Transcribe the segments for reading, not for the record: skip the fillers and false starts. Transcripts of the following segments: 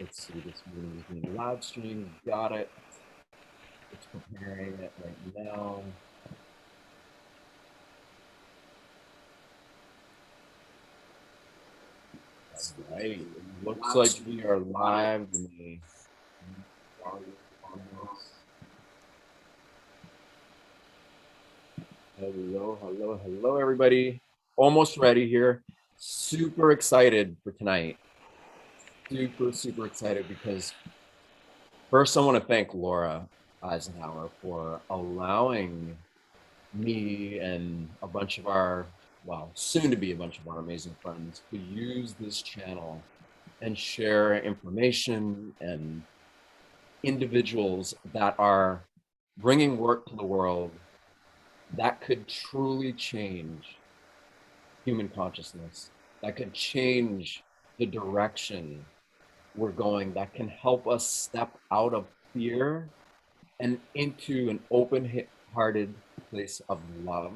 Let's see, this meeting is being live streamed. Got it. It's preparing it right now. All right. It looks like we are live. Hello, everybody. Almost ready here. Super excited for tonight. Super excited because first I want to thank Laura Eisenhower for allowing me and a bunch of our, well, soon to be a bunch of our amazing friends to use this channel and share information and individuals that are bringing work to the world that could truly change human consciousness, that could change the direction we're going, that can help us step out of fear and into an open-hearted place of love,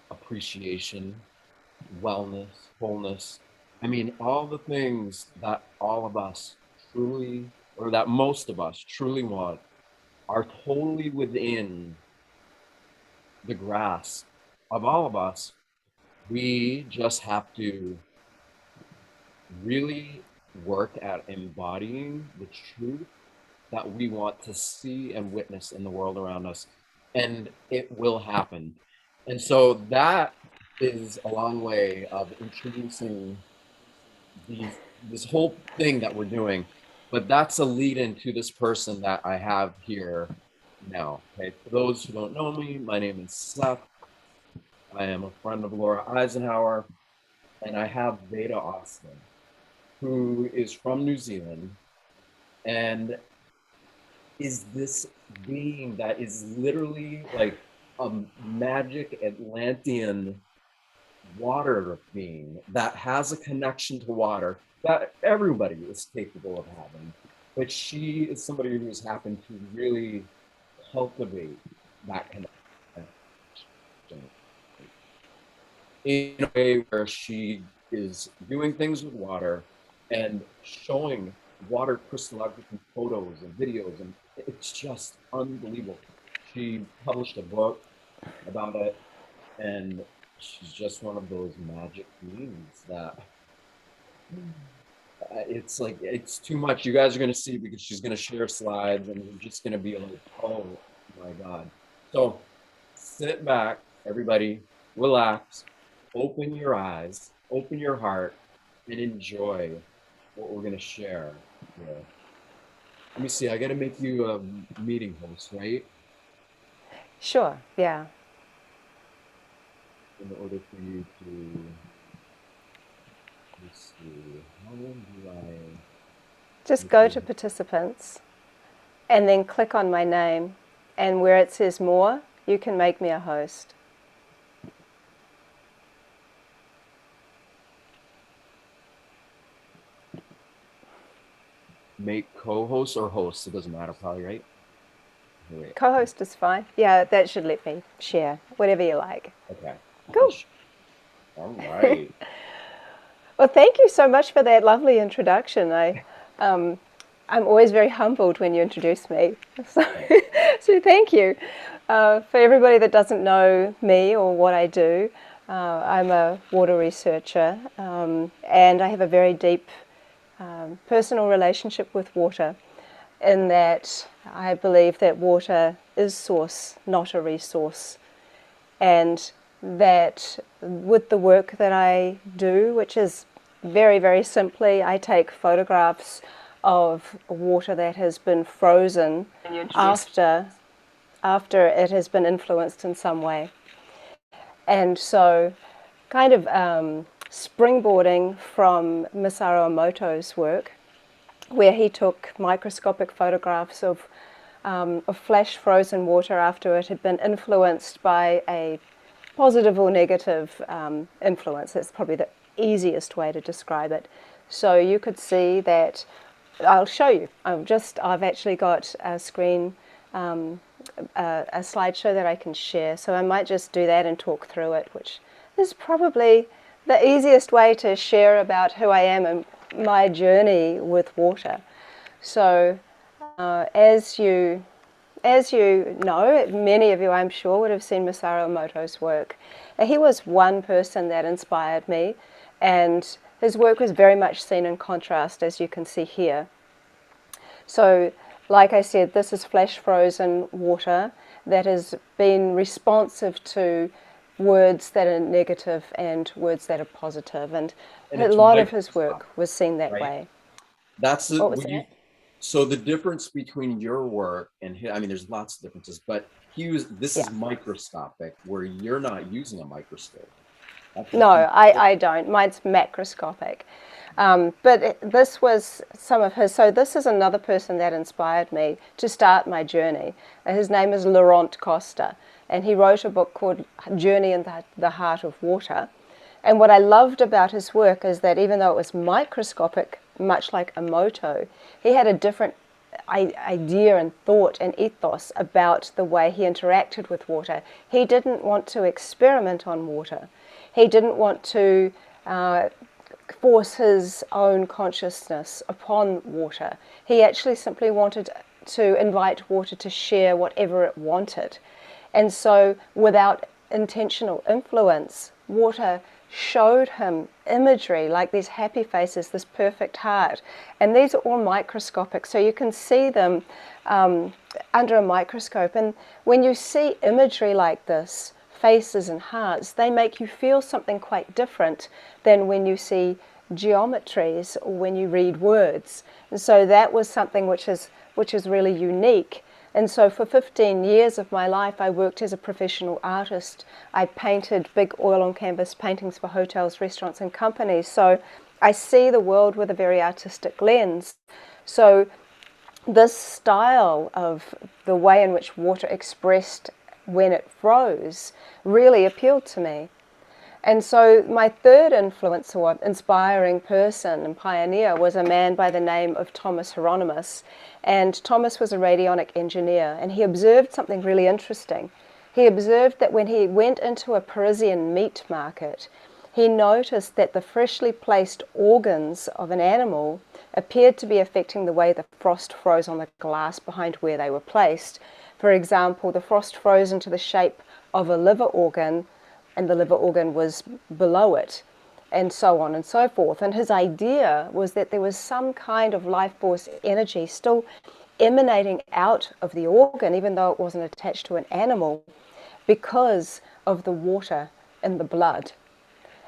appreciation, wellness, wholeness. I mean, all the things that all of us truly, or that most of us truly want, are totally within the grasp of all of us. We just have to really work at embodying the truth that we want to see and witness in the world around us, and it will happen. And so that is a long way of introducing this whole thing that we're doing, but that's a lead into this person that I have here now. Okay, for those who don't know me, my name is Seth. I am a friend of Laura Eisenhower, and I have Vedaaustin, who is from New Zealand and is this being that is literally like a magic Atlantean water being that has a connection to water that everybody is capable of having. But she is somebody who has happened to really cultivate that connection in a way where she is doing things with water and showing water crystallography photos and videos, and it's just unbelievable. She published a book about it, and she's just one of those magic beings that it's like, it's too much. You guys are going to see because she's going to share slides and you're just going to be like, oh my God. So sit back, everybody, relax, open your eyes, open your heart, and enjoy what we're going to share here. Let me see, I got to make you a meeting host, right? Sure, yeah. In order for you to, let's see, how do I? Just go to participants and then click on my name, and where it says more, you can make me a host. Make co-host or host, it doesn't matter probably, right? Wait. Co-host is fine. Yeah, that should let me share, whatever you like. Okay. Cool. All right. Well, thank you so much for that lovely introduction. I'm always very humbled when you introduce me. So thank you. For everybody that doesn't know me or what I do, I'm a water researcher, and I have a very deep personal relationship with water, in that I believe that water is source, not a resource, and that with the work that I do, which is very simply, I take photographs of water that has been frozen after it has been influenced in some way. And so kind of springboarding from Masaru Emoto's work, where he took microscopic photographs of flash frozen water after it had been influenced by a positive or negative influence. That's probably the easiest way to describe it. So you could see that, I'll show you. I've actually got a screen, a slideshow that I can share. So I might just do that and talk through it, which is probably the easiest way to share about who I am and my journey with water. So as you know, many of you I'm sure would have seen Masaru Emoto's work. He was one person that inspired me, and his work was very much seen in contrast, as you can see here. So, like I said, this is flash frozen water that has been responsive to words that are negative and words that are positive, and a lot of his work was seen that way. That's the, What was that? So the difference between your work and his, I mean, there's lots of differences, but this is microscopic, where you're not using a microscope. No, I don't. Mine's macroscopic. But this was some of his. So this is another person that inspired me to start my journey. His name is Laurent Costa, and he wrote a book called Journey in the Heart of Water. And what I loved about his work is that even though it was microscopic, much like Emoto, he had a different idea and thought and ethos about the way he interacted with water. He didn't want to experiment on water. He didn't want to force his own consciousness upon water. He actually simply wanted to invite water to share whatever it wanted. And so without intentional influence, water showed him imagery like these happy faces, this perfect heart. And these are all microscopic, so you can see them under a microscope. And when you see imagery like this, faces and hearts, they make you feel something quite different than when you see geometries or when you read words. And so that was something which is really unique. And so for 15 years of my life, I worked as a professional artist. I painted big oil on canvas paintings for hotels, restaurants, and companies. So I see the world with a very artistic lens. So this style of the way in which water expressed when it froze really appealed to me. And so my third influence or inspiring person and pioneer was a man by the name of Thomas Hieronymus. And Thomas was a radionic engineer, and he observed something really interesting. He observed that when he went into a Parisian meat market, he noticed that the freshly placed organs of an animal appeared to be affecting the way the frost froze on the glass behind where they were placed. For example, the frost froze into the shape of a liver organ, and the liver organ was below it, and so on and so forth. And his idea was that there was some kind of life force energy still emanating out of the organ, even though it wasn't attached to an animal, because of the water in the blood.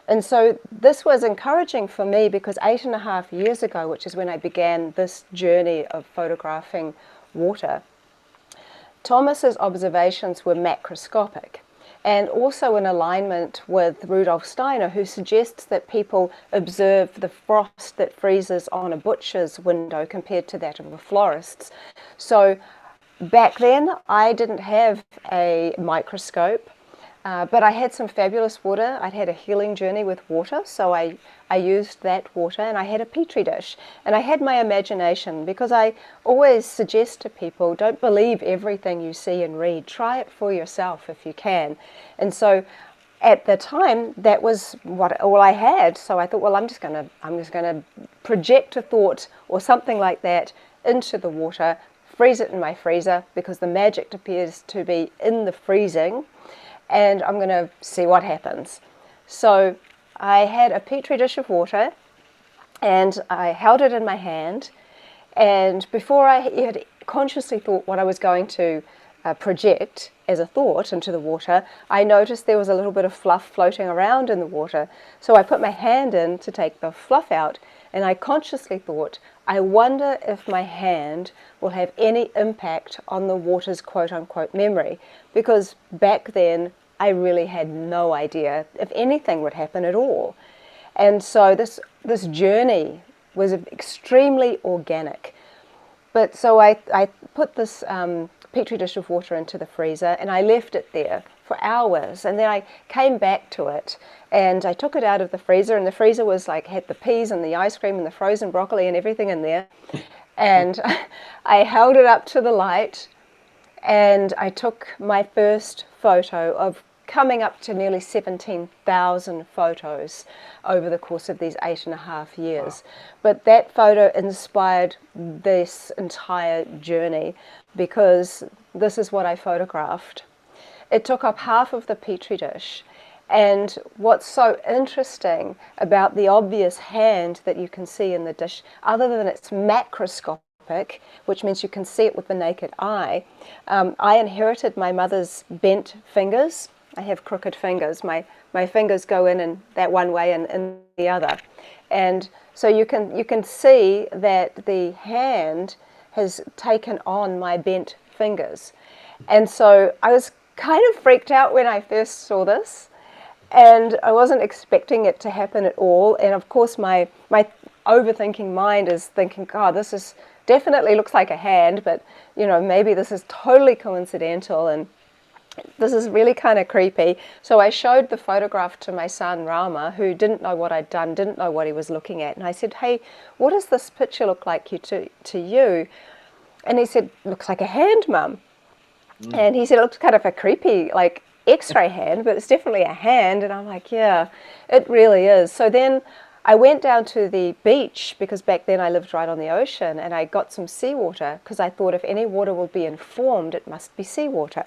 And so this was encouraging for me, because 8.5 years ago, which is when I began this journey of photographing water, Thomas's observations were macroscopic, and also in alignment with Rudolf Steiner, who suggests that people observe the frost that freezes on a butcher's window compared to that of a florist's. So back then, I didn't have a microscope, but I had some fabulous water. I'd had a healing journey with water, so I used that water, and I had a petri dish, and I had my imagination, because I always suggest to people, don't believe everything you see and read. Try it for yourself if you can. And so at the time, that was all I had. So I thought, well, I'm just going to project a thought or something like that into the water, freeze it in my freezer, because the magic appears to be in the freezing, and I'm going to see what happens. So I had a petri dish of water, and I held it in my hand, and before I had consciously thought what I was going to project as a thought into the water, I noticed there was a little bit of fluff floating around in the water. So I put my hand in to take the fluff out, and I consciously thought, I wonder if my hand will have any impact on the water's quote-unquote memory, because back then I really had no idea if anything would happen at all. And so this journey was extremely organic. But so I put this petri dish of water into the freezer, and I left it there for hours, and then I came back to it, and I took it out of the freezer, and the freezer was like, had the peas and the ice cream and the frozen broccoli and everything in there. And I held it up to the light, and I took my first photo of coming up to nearly 17,000 photos over the course of these 8.5 years. Wow. But that photo inspired this entire journey because this is what I photographed. It took up half of the petri dish. And what's so interesting about the obvious hand that you can see in the dish, other than it's macroscopic, which means you can see it with the naked eye, I inherited my mother's bent fingers. I have crooked fingers. My fingers go in that one way and in the other. And so you can see that the hand has taken on my bent fingers. And so I was kind of freaked out when I first saw this. And I wasn't expecting it to happen at all. And of course, my overthinking mind is thinking, God, this is definitely looks like a hand, but maybe this is totally coincidental, and this is really kind of creepy. So I showed the photograph to my son Rama, who didn't know what I'd done, didn't know what he was looking at, and I said, "Hey, what does this picture look like to you?" And he said, "Looks like a hand, Mum." And he said, "It looks kind of a creepy, like X-ray hand, but it's definitely a hand." And I'm like, "Yeah, it really is." So then I went down to the beach, because back then I lived right on the ocean, and I got some seawater because I thought if any water will be informed, it must be seawater.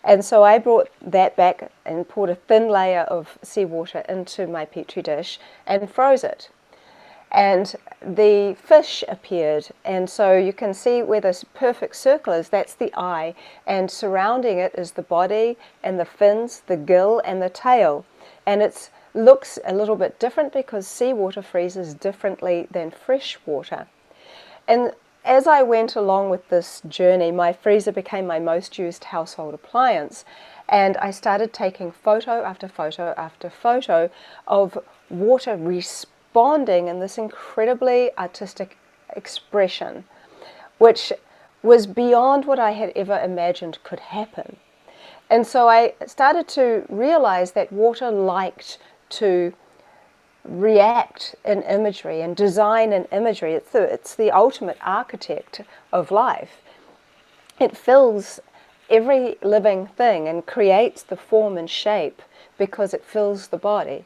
And so I brought that back and poured a thin layer of seawater into my petri dish and froze it. And the fish appeared, and so you can see where this perfect circle is, that's the eye, and surrounding it is the body and the fins, the gill and the tail. And it looks a little bit different because seawater freezes differently than fresh water. And as I went along with this journey, my freezer became my most used household appliance, and I started taking photo after photo after photo of water responding in this incredibly artistic expression, which was beyond what I had ever imagined could happen. And so I started to realize that water liked to react in imagery and design in imagery. It's the ultimate architect of life. It fills every living thing and creates the form and shape because it fills the body.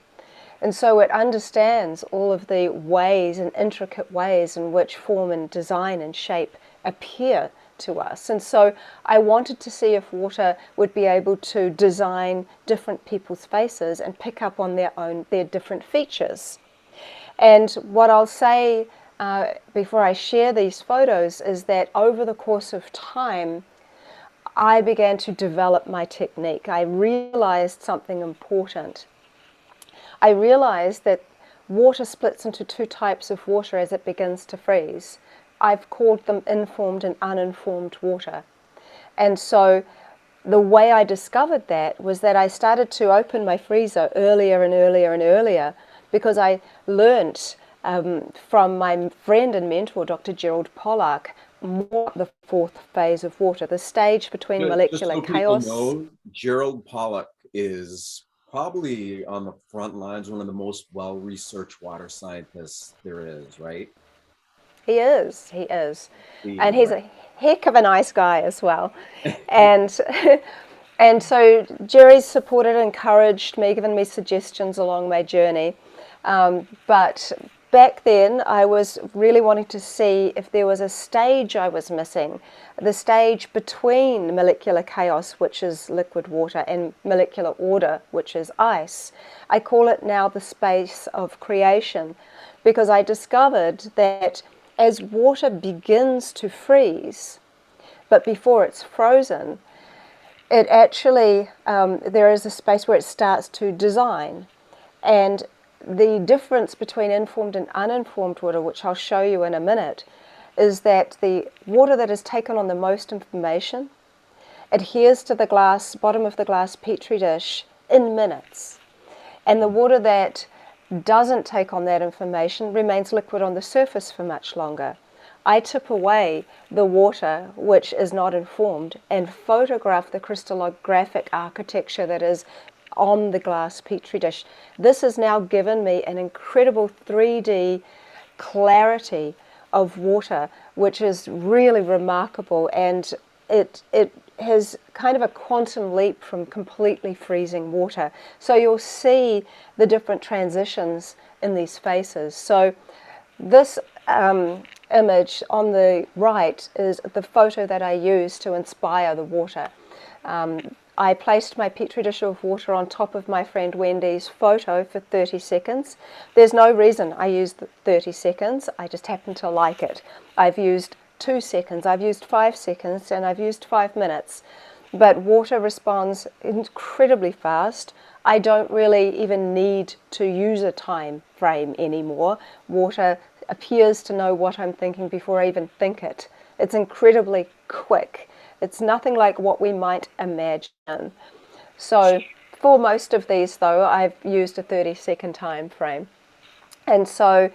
And so it understands all of the ways and intricate ways in which form and design and shape appear to us. And so I wanted to see if water would be able to design different people's faces and pick up on their different features. And what I'll say before I share these photos is that over the course of time, I began to develop my technique. I realized something important. I realized that water splits into two types of water as it begins to freeze. I've called them informed and uninformed water. And so the way I discovered that was that I started to open my freezer earlier and earlier and earlier, because I learnt from my friend and mentor, Dr. Gerald Pollack, more the fourth phase of water, the stage between molecular chaos. People know, Gerald Pollack is probably on the front lines, one of the most well-researched water scientists there is, right? He is. And he's a heck of a nice guy as well. And so Jerry's supported, encouraged me, given me suggestions along my journey. But back then I was really wanting to see if there was a stage I was missing, the stage between molecular chaos, which is liquid water, and molecular order, which is ice. I call it now the space of creation, because I discovered that as water begins to freeze, but before it's frozen, it actually, there is a space where it starts to design. And the difference between informed and uninformed water, which I'll show you in a minute, is that the water that has taken on the most information adheres to the bottom of the glass petri dish in minutes. And the water that doesn't take on that information remains liquid on the surface for much longer. I tip away the water which is not informed and photograph the crystallographic architecture that is on the glass petri dish. This has now given me an incredible 3D clarity of water, which is really remarkable, and it has kind of a quantum leap from completely freezing water. So you'll see the different transitions in these faces. So this image on the right is the photo that I used to inspire the water. I placed my petri dish of water on top of my friend Wendy's photo for 30 seconds. There's no reason I used 30 seconds, I just happen to like it. I've used 2 seconds, I've used 5 seconds, and I've used 5 minutes. But water responds incredibly fast. I don't really even need to use a time frame anymore. Water appears to know what I'm thinking before I even think it. It's incredibly quick. It's nothing like what we might imagine. So for most of these, though, I've used a 30-second time frame. And so,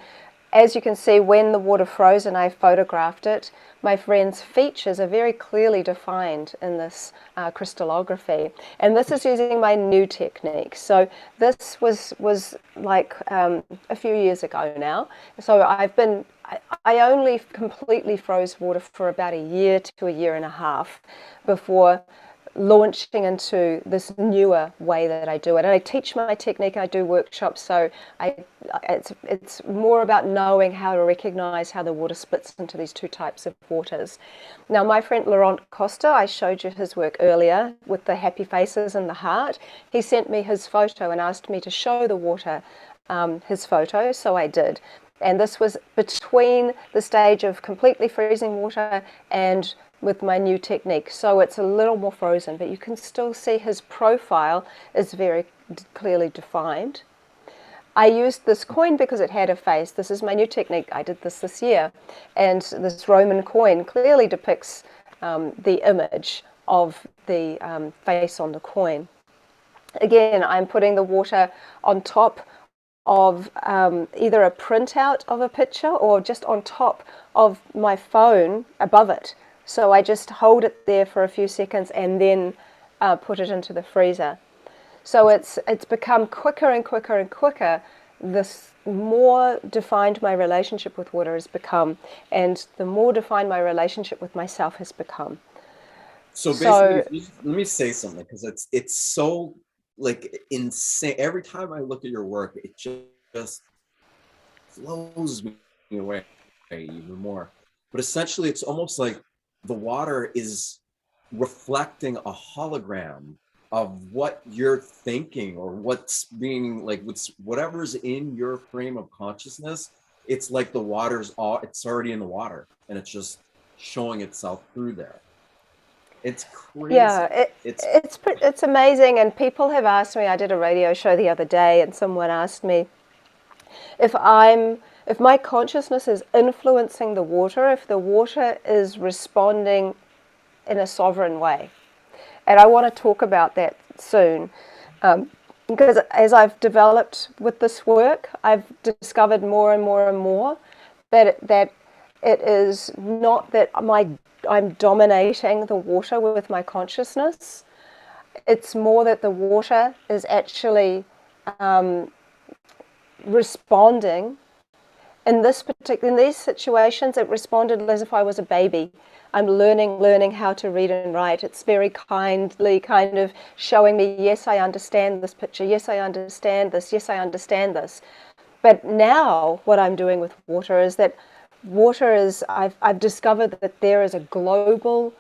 as you can see, when the water froze and I photographed it, my friend's features are very clearly defined in this crystallography. And this is using my new technique. So this was like a few years ago now. So I only completely froze water for about a year to a year and a half before launching into this newer way that I do it. And I teach my technique, I do workshops, so it's more about knowing how to recognize how the water splits into these two types of waters. Now, my friend Laurent Costa, I showed you his work earlier with the happy faces and the heart. He sent me his photo and asked me to show the water his photo, so I did. And this was between the stage of completely freezing water and with my new technique. So it's a little more frozen, but you can still see his profile is very clearly defined. I used this coin because it had a face. This is my new technique. I did this year. And this Roman coin clearly depicts the image of the face on the coin. Again, I'm putting the water on top of either a printout of a picture or just on top of my phone above it. So I just hold it there for a few seconds and then put it into the freezer. So it's become quicker and quicker and quicker. The more defined my relationship with water has become, and the more defined my relationship with myself has become. So basically, let me say something, because it's so like insane. Every time I look at your work, it just blows me away even more. But essentially, it's almost like the water is reflecting a hologram of what you're thinking, or what's being like, whatever's in your frame of consciousness. It's like the water's it's already in the water, and it's just showing itself through there. It's crazy. Yeah, it's amazing. And people have asked me, I did a radio show the other day, and someone asked me if my consciousness is influencing the water, if the water is responding in a sovereign way. And I want to talk about that soon, because as I've developed with this work, I've discovered more and more and more that it is not that I'm dominating the water with my consciousness. It's more that the water is actually responding. In these situations, it responded as if I was a baby. I'm learning how to read and write. It's very kindly kind of showing me, yes, I understand this picture. Yes, I understand this. Yes, I understand this. But now what I'm doing with water is that I've discovered that there is a global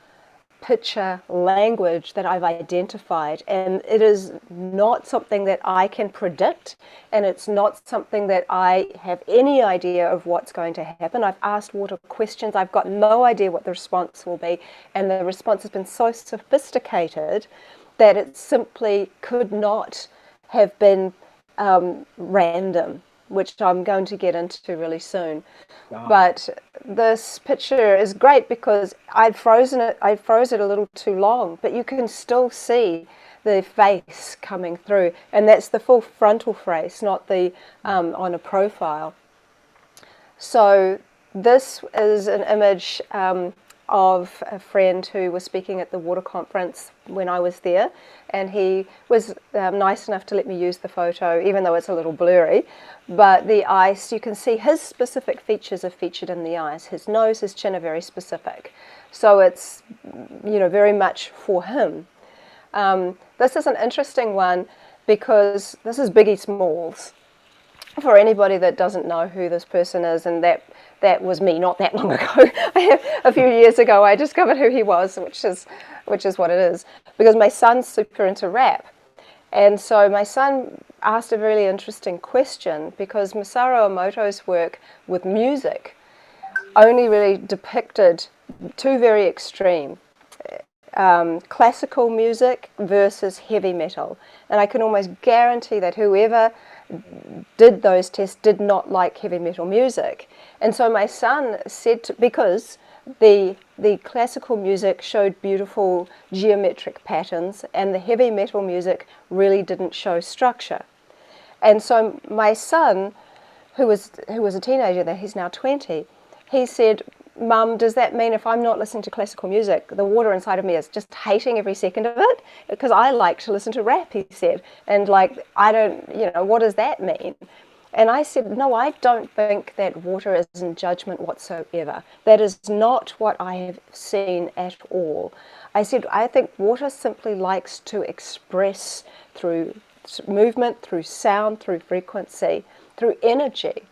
picture language that I've identified, and it is not something that I can predict, and it's not something that I have any idea of what's going to happen. I've asked water questions, I've got no idea what the response will be, and the response has been so sophisticated that it simply could not have been random, which I'm going to get into really soon. Wow. But this picture is great because I froze it a little too long, but you can still see the face coming through, and that's the full frontal face, not the on a profile. So this is an image of a friend who was speaking at the water conference when I was there, and he was nice enough to let me use the photo, even though it's a little blurry. But the ice, you can see his specific features are featured in the ice. His nose, his chin are very specific. So it's, very much for him. This is an interesting one because this is Biggie Smalls. For anybody that doesn't know who this person is, and that was me not that long ago. A few years ago I discovered who he was, which is what it is, because my son's super into rap. And so my son asked a really interesting question, because Masaru Emoto's work with music only really depicted two very extreme, classical music versus heavy metal. And I can almost guarantee that whoever did those tests did not like heavy metal music. And so my son said, because the classical music showed beautiful geometric patterns and the heavy metal music really didn't show structure. And so my son, who was a teenager then, he's now 20, he said, "Mum, does that mean if I'm not listening to classical music, the water inside of me is just hating every second of it? Because I like to listen to rap," he said. And I don't, what does that mean? And I said, no, I don't think that water is in judgment whatsoever. That is not what I have seen at all. I said, I think water simply likes to express through movement, through sound, through frequency, through energy.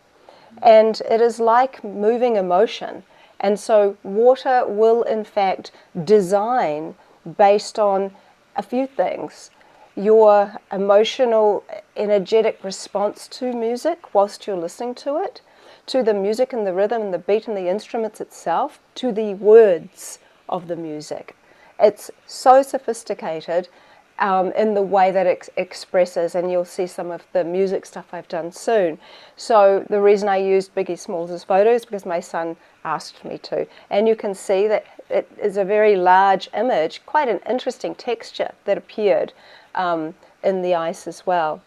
And it is like moving emotion. And so water will, in fact, design based on a few things. Your emotional, energetic response to music whilst you're listening to it, to the music and the rhythm and the beat and the instruments itself, to the words of the music. It's so sophisticated in the way that it expresses, and you'll see some of the music stuff I've done soon. So the reason I used Biggie Smalls' photos because my son asked me to. And you can see that it is a very large image, quite an interesting texture that appeared in the ice as well.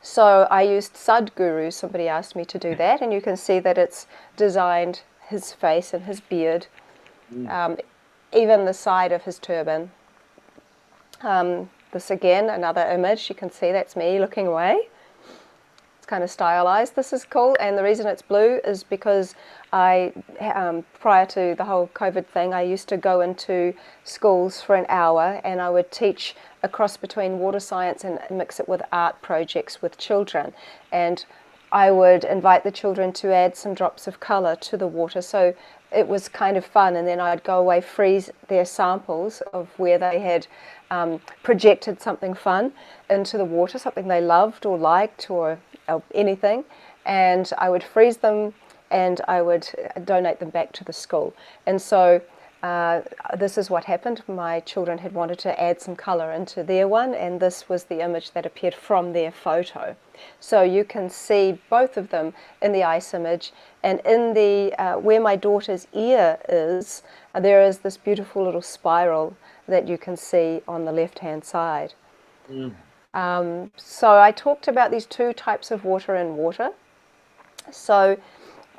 So I used Sadhguru, somebody asked me to do that, and you can see that it's designed his face and his beard, even the side of his turban. This again, another image, you can see that's me looking away. It's kind of stylized. This is cool, and the reason it's blue is because I, prior to the whole COVID thing, I used to go into schools for an hour and I would teach a cross between water science and mix it with art projects with children. And I would invite the children to add some drops of colour to the water, so it was kind of fun. And then I'd go away, freeze their samples of where they had projected something fun into the water, something they loved or liked or anything, and I would freeze them and I would donate them back to the school. And so this is what happened. My children had wanted to add some colour into their one, and this was the image that appeared from their photo. So you can see both of them in the ice image, and in the where my daughter's ear is, there is this beautiful little spiral that you can see on the left-hand side. So I talked about these two types of water in water. So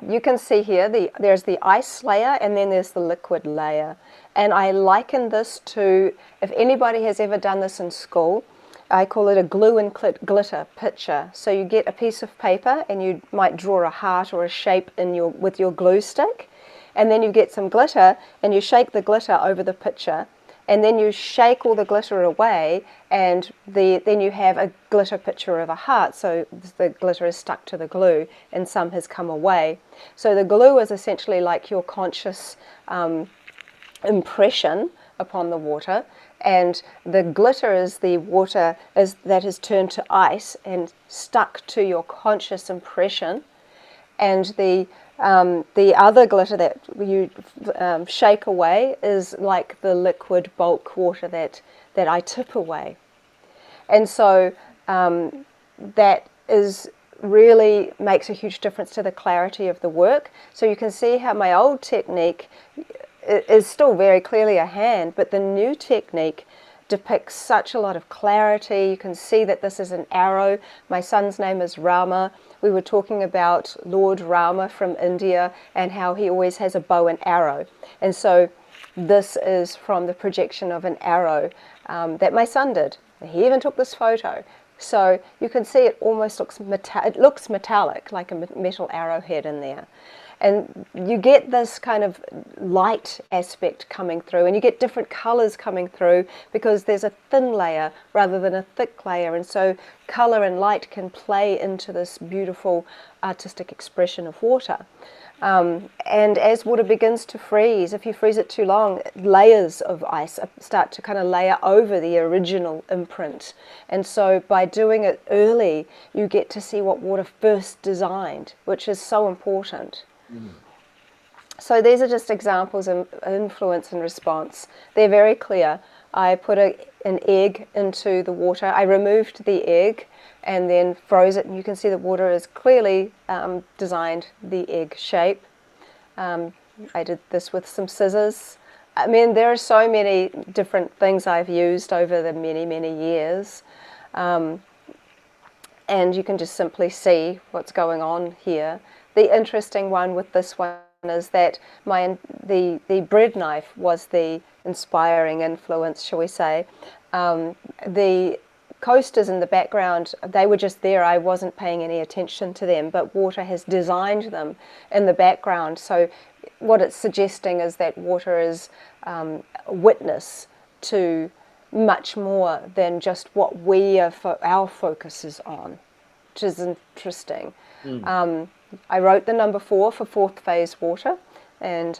you can see here, there's the ice layer and then there's the liquid layer. And I liken this to, if anybody has ever done this in school, I call it a glue and glitter picture. So you get a piece of paper and you might draw a heart or a shape with your glue stick. And then you get some glitter and you shake the glitter over the picture. And then you shake all the glitter away, and then you have a glitter picture of a heart. So the glitter is stuck to the glue, and some has come away. So the glue is essentially like your conscious impression upon the water, and the glitter is the water that has turned to ice and stuck to your conscious impression. And the other glitter that you shake away is like the liquid bulk water that I tip away. And so that really makes a huge difference to the clarity of the work. So you can see how my old technique is still very clearly a hand, but the new technique depicts such a lot of clarity. You can see that this is an arrow. My son's name is Rama. We were talking about Lord Rama from India and how he always has a bow and arrow. And so this is from the projection of an arrow that my son did. He even took this photo. So you can see it almost looks metallic, like a metal arrowhead in there. And you get this kind of light aspect coming through, and you get different colors coming through because there's a thin layer rather than a thick layer. And so color and light can play into this beautiful artistic expression of water. And as water begins to freeze, if you freeze it too long, layers of ice start to kind of layer over the original imprint. And so by doing it early, you get to see what water first designed, which is so important. So these are just examples of influence and response. They're very clear. I put an egg into the water. I removed the egg and then froze it, and you can see the water is clearly designed the egg shape. I did this with some scissors. I mean, there are so many different things I've used over the many, many years. And you can just simply see what's going on here. The interesting one with this one is that the bread knife was the inspiring influence, shall we say. The coasters in the background, they were just there. I wasn't paying any attention to them, but water has designed them in the background. So what it's suggesting is that water is a witness to much more than just what our focus is on, which is interesting. I wrote the number 4 for fourth phase water and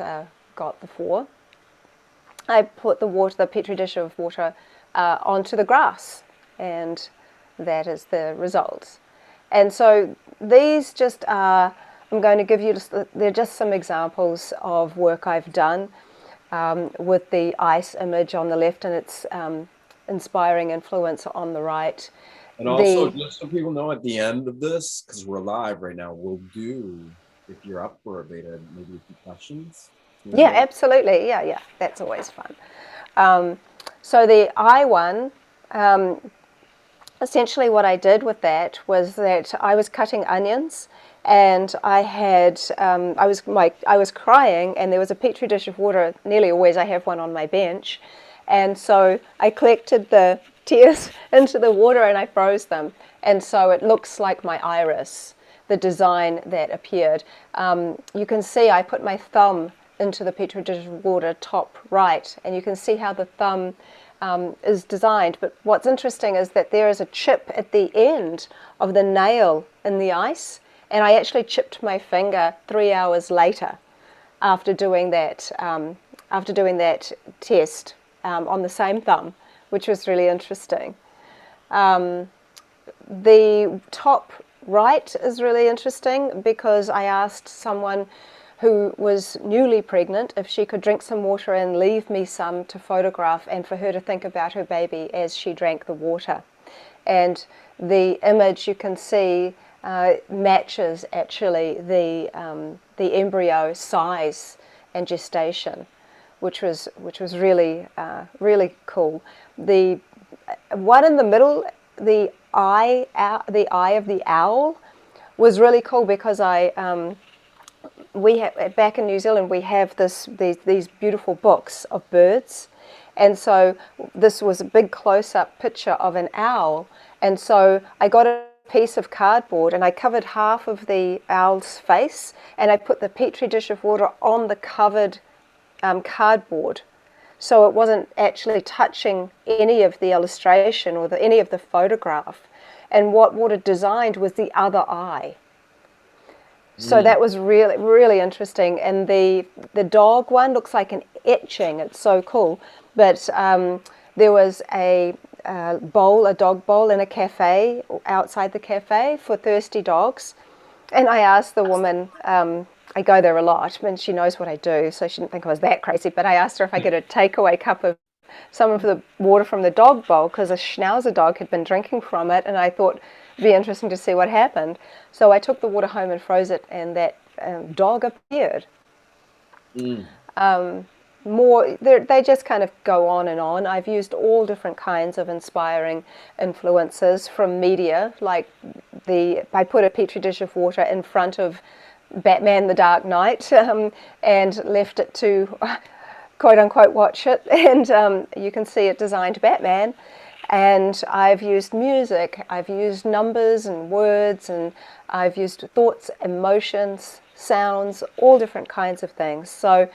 got the 4. I put the petri dish of water onto the grass, and that is the result. And so these just are, I'm going to give you, they're just some examples of work I've done with the ice image on the left and its inspiring influence on the right. And also, just so people know, at the end of this, because we're live right now, we'll do, if you're up for it, Veda, maybe a few questions. Yeah, absolutely. Yeah, that's always fun. So the I one, essentially what I did with that was that I was cutting onions, and I had, I was crying, and there was a petri dish of water. Nearly always I have one on my bench, and so I collected the tears into the water and I froze them, and so it looks like my iris, the design that appeared. You can see I put my thumb into the petri dish of water top right, and you can see how the thumb is designed. But what's interesting is that there is a chip at the end of the nail in the ice, and I actually chipped my finger 3 hours later after doing that test on the same thumb, which was really interesting. The top right is really interesting because I asked someone who was newly pregnant if she could drink some water and leave me some to photograph, and for her to think about her baby as she drank the water. And the image you can see matches actually the embryo size and gestation, which was really really cool. The one in the middle, the eye of the owl, was really cool because we have, back in New Zealand, we have these beautiful books of birds, and so this was a big close-up picture of an owl, and so I got a piece of cardboard and I covered half of the owl's face, and I put the petri dish of water on the covered cardboard, so it wasn't actually touching any of the illustration or any of the photograph. And what water designed was the other eye. So that was really, really interesting. And the dog one looks like an etching. It's so cool. But there was a dog bowl in a cafe, outside the cafe, for thirsty dogs. And I asked the woman, I go there a lot, and she knows what I do, so she didn't think I was that crazy, but I asked her if I could get a takeaway cup of some of the water from the dog bowl, because a schnauzer dog had been drinking from it, and I thought it'd be interesting to see what happened. So I took the water home and froze it, and that dog appeared. they just kind of go on and on. I've used all different kinds of inspiring influences from media, like I put a petri dish of water in front of Batman the Dark Knight and left it to quote unquote watch it, and you can see it designed Batman. And I've used music, I've used numbers and words, and I've used thoughts, emotions, sounds, all different kinds of things. So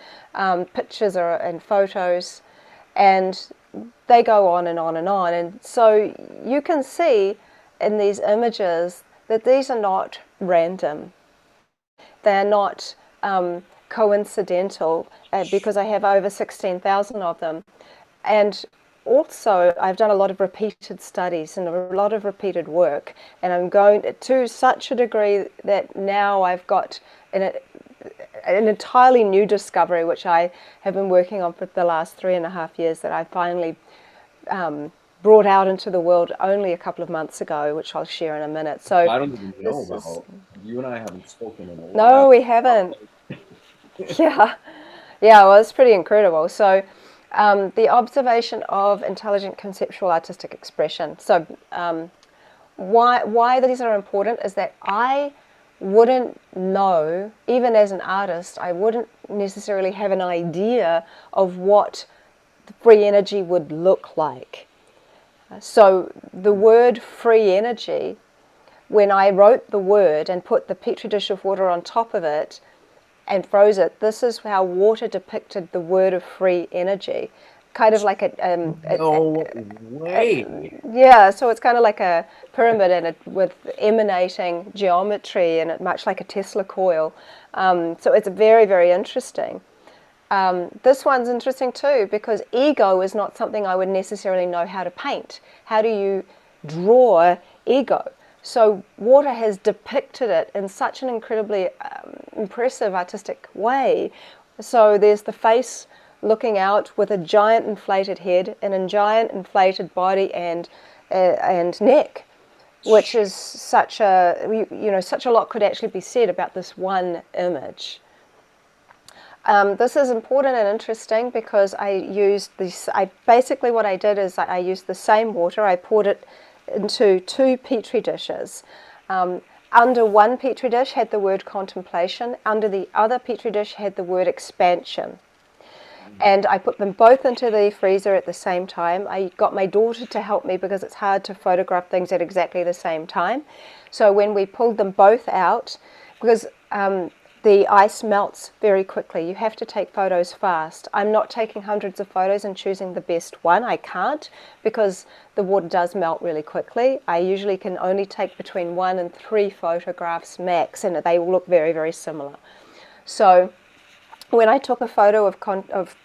pictures and photos, and they go on and on and on. And so you can see in these images that these are not random. They're not coincidental, because I have over 16,000 of them. And also, I've done a lot of repeated studies and a lot of repeated work, and I'm going to such a degree that now I've got an entirely new discovery, which I have been working on for the last 3.5 years, that I finally brought out into the world only a couple of months ago, which I'll share in a minute. So I don't even know about. You and I haven't spoken in a while. No, we haven't. Yeah, well, it's pretty incredible. So the observation of intelligent conceptual artistic expression. So why these are important is that I wouldn't know, even as an artist, I wouldn't necessarily have an idea of what free energy would look like. So the word free energy, when I wrote the word and put the petri dish of water on top of it and froze it, this is how water depicted the word of free energy. Kind of like no way. Yeah, so it's kind of like a pyramid, and with emanating geometry, and much like a Tesla coil. So it's very, very interesting. This one's interesting too, because ego is not something I would necessarily know how to paint. How do you draw ego? So water has depicted it in such an incredibly impressive artistic way. So there's the face looking out with a giant inflated head and a giant inflated body and neck, which is such a lot could actually be said about this one image. This is important and interesting because I used this. Basically what I did is I used the same water. I poured it into 2 petri dishes. Under one petri dish had the word contemplation. Under the other petri dish had the word expansion. And I put them both into the freezer at the same time. I got my daughter to help me because it's hard to photograph things at exactly the same time. So when we pulled them both out, because the ice melts very quickly, you have to take photos fast. I'm not taking hundreds of photos and choosing the best one. I can't, because the water does melt really quickly. I usually can only take between 1 and 3 photographs max, and they will look very, very similar. So when I took a photo of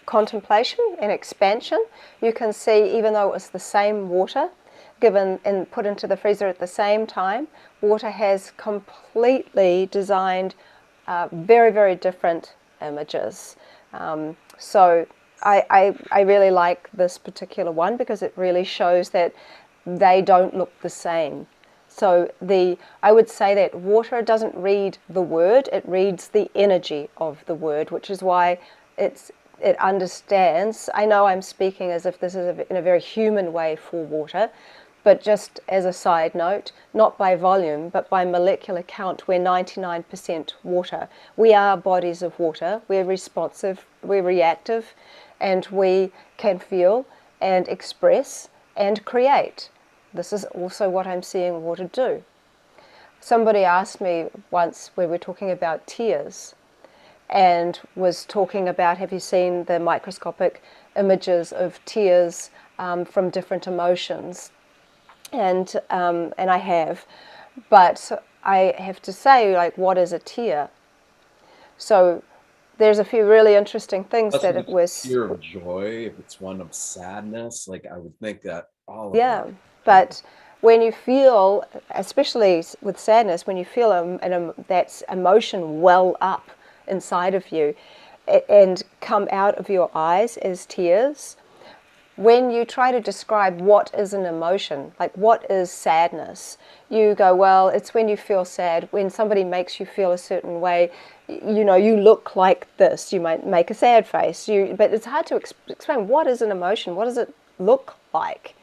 contemplation and expansion, you can see, even though it was the same water given and put into the freezer at the same time, water has completely designed very, very different images. So I really like this particular one because it really shows that they don't look the same. So I would say that water doesn't read the word, it reads the energy of the word, which is why it understands. I know I'm speaking as if this is in a very human way for water, but just as a side note, not by volume, but by molecular count, we're 99% water. We are bodies of water, we're responsive, we're reactive, and we can feel and express and create. This is also what I'm seeing water do. Somebody asked me once, we were talking about tears, and was talking about, have you seen the microscopic images of tears from different emotions? And I have, but I have to say, like, what is a tear? So there's a few really interesting things that it was. Tear of joy, if it's one of sadness, like I would think that all of Yeah, that. but when you feel, especially with sadness, when you feel that emotion well up inside of you and come out of your eyes as tears, when you try to describe what is an emotion, like what is sadness, you go, well, it's when you feel sad, when somebody makes you feel a certain way, you know, you look like this, you might make a sad face, but it's hard to explain what is an emotion, what does it look like?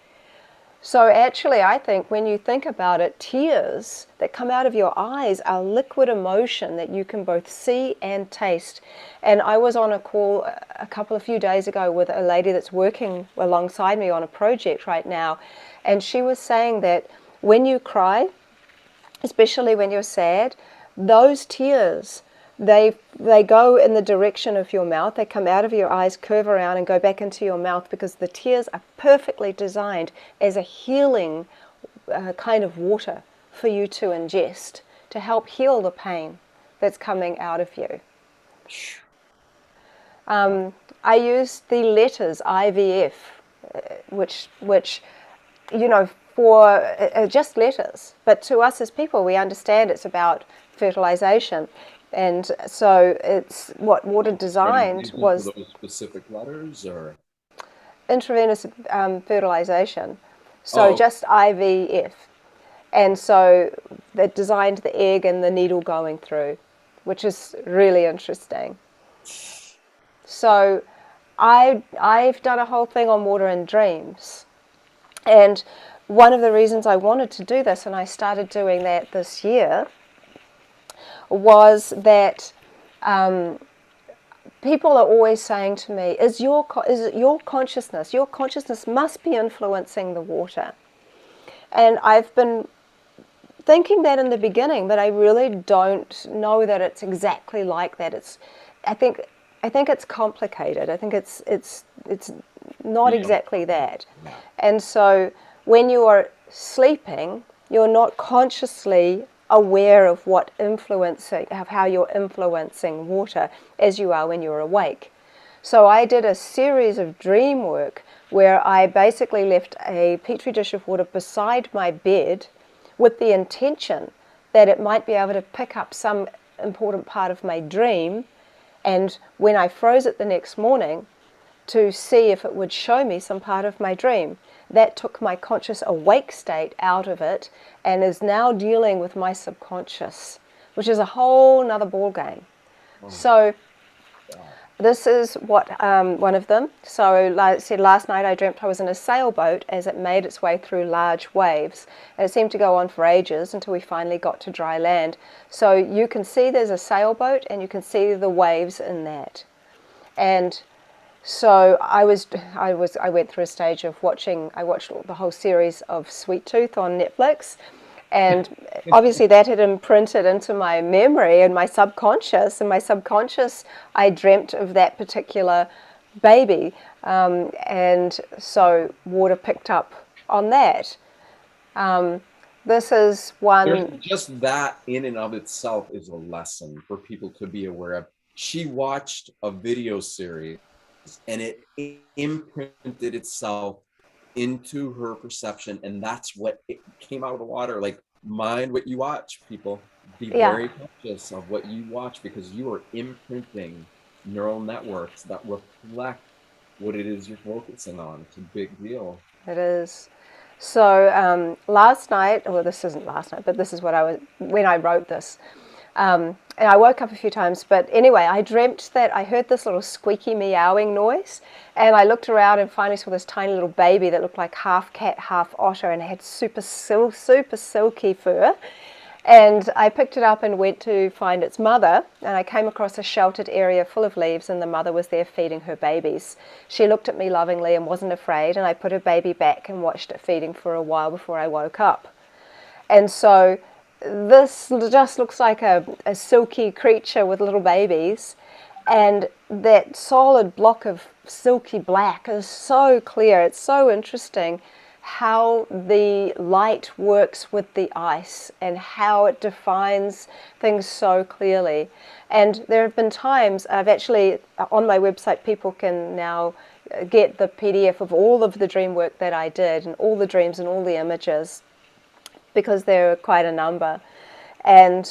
So actually, I think when you think about it, tears that come out of your eyes are liquid emotion that you can both see and taste. And I was on a call a few days ago with a lady that's working alongside me on a project right now, and she was saying that when you cry, especially when you're sad, those tears, they go in the direction of your mouth. They come out of your eyes, curve around, and go back into your mouth, because the tears are perfectly designed as a healing kind of water for you to ingest to help heal the pain that's coming out of you. I use the letters IVF, which you know, for just letters, but to us as people, we understand it's about fertilization. And so it's what water designed was those specific letters or intravenous fertilization. So just IVF. And so they designed the egg and the needle going through, which is really interesting. So I've done a whole thing on water and dreams. And one of the reasons I wanted to do this, and I started doing that this year, was that people are always saying to me, is it your consciousness? Your consciousness must be influencing the water. And I've been thinking that in the beginning, but I really don't know that it's exactly like that. I think it's complicated. I think it's not exactly that. And so when you are sleeping, you're not consciously aware of how you're influencing water as you are when you're awake. So I did a series of dream work where I basically left a petri dish of water beside my bed with the intention that it might be able to pick up some important part of my dream, and when I froze it the next morning, to see if it would show me some part of my dream. That took my conscious awake state out of it and is now dealing with my subconscious, which is a whole nother ball game. So this is what one of them. So like I said, last night I dreamt I was in a sailboat as it made its way through large waves, and it seemed to go on for ages until we finally got to dry land. So you can see there's a sailboat and you can see the waves in that. And so I went through a stage of I watched the whole series of Sweet Tooth on Netflix, and obviously that had imprinted into my memory and my subconscious. In my subconscious, I dreamt of that particular baby, and so water picked up on that. This is one. Just that in and of itself is a lesson for people to be aware of. She watched a video series, and it imprinted itself into her perception, and that's what it came out of the water. Like, mind what you watch, people. Be very conscious of what you watch, because you are imprinting neural networks that reflect what it is you're focusing on. It's a big deal. It is. So last night, well, this isn't last night, but this is when I wrote this. And I woke up a few times, but anyway, I dreamt that I heard this little squeaky meowing noise, and I looked around and finally saw this tiny little baby that looked like half cat, half otter, and had super silky fur. And I picked it up and went to find its mother, and I came across a sheltered area full of leaves, and the mother was there feeding her babies. She looked at me lovingly and wasn't afraid, and I put her baby back and watched it feeding for a while before I woke up. And so this just looks like a silky creature with little babies, and that solid block of silky black is so clear. It's so interesting how the light works with the ice and how it defines things so clearly. And there have been times I've actually, on my website, people can now get the PDF of all of the dream work that I did, and all the dreams and all the images, because there are quite a number. And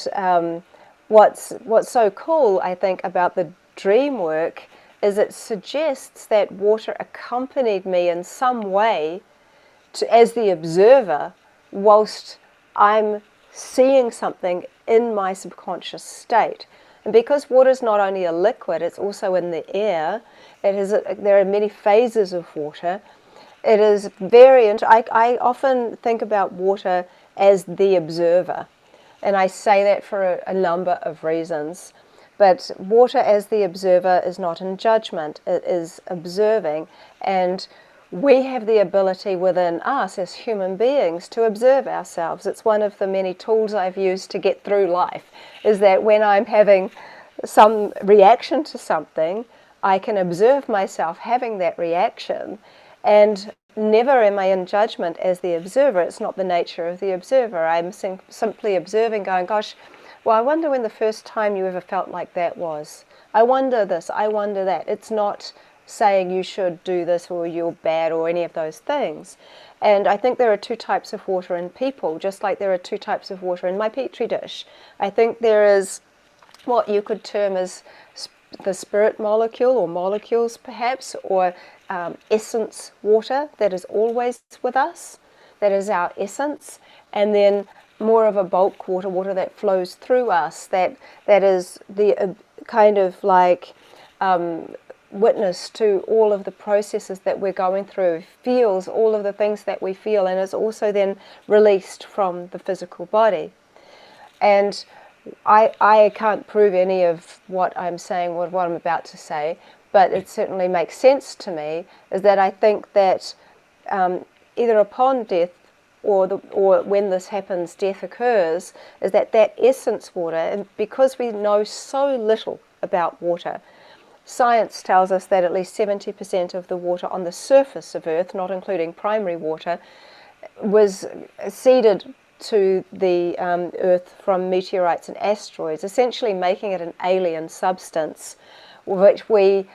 what's so cool, I think, about the dream work is it suggests that water accompanied me in some way as the observer whilst I'm seeing something in my subconscious state. And because water is not only a liquid, it's also in the air. There are many phases of water. It is I often think about water as the observer, and I say that for a number of reasons. But water as the observer is not in judgment, it is observing, and we have the ability within us as human beings to observe ourselves. It's one of the many tools I've used to get through life, is that when I'm having some reaction to something, I can observe myself having that reaction, and never am I in judgment as the observer. It's not the nature of the observer. I'm simply observing, going, gosh, well, I wonder when the first time you ever felt like that was. I wonder this, I wonder that. It's not saying you should do this or you're bad or any of those things. And I think there are two types of water in people, just like there are two types of water in my petri dish. I think there is what you could term as the spirit molecule, or molecules perhaps, or essence water that is always with us, that is our essence, and then more of a bulk water that flows through us, that is the kind of like witness to all of the processes that we're going through, feels all of the things that we feel, and is also then released from the physical body. And I can't prove any of what I'm saying, what I'm about to say, but it certainly makes sense to me, is that I think that either upon death or when this happens, death occurs, is that essence water, and because we know so little about water, science tells us that at least 70% of the water on the surface of Earth, not including primary water, was seeded to the Earth from meteorites and asteroids, essentially making it an alien substance which we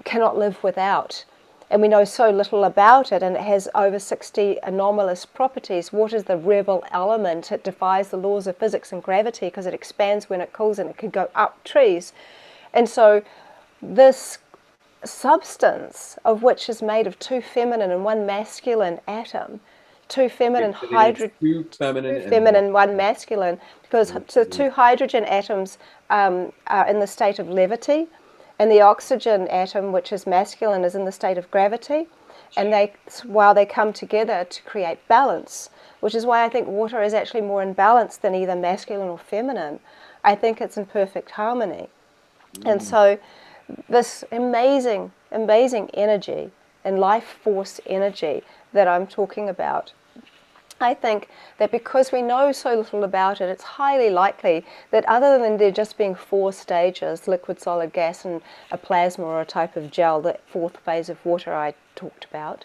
cannot live without. And we know so little about it, and it has over 60 anomalous properties. Water is the rebel element. It defies the laws of physics and gravity because it expands when it cools, and it can go up trees. And so this substance, of which is made of two feminine and one masculine atom, two feminine one masculine, because the two hydrogen atoms are in the state of levity, and the oxygen atom, which is masculine, is in the state of gravity, and while they come together to create balance, which is why I think water is actually more in balance than either masculine or feminine. I think it's in perfect harmony. And so this amazing energy and life force energy that I'm talking about, I think that because we know so little about it, it's highly likely that other than there just being four stages, liquid, solid, gas, and a plasma or a type of gel, that fourth phase of water I talked about,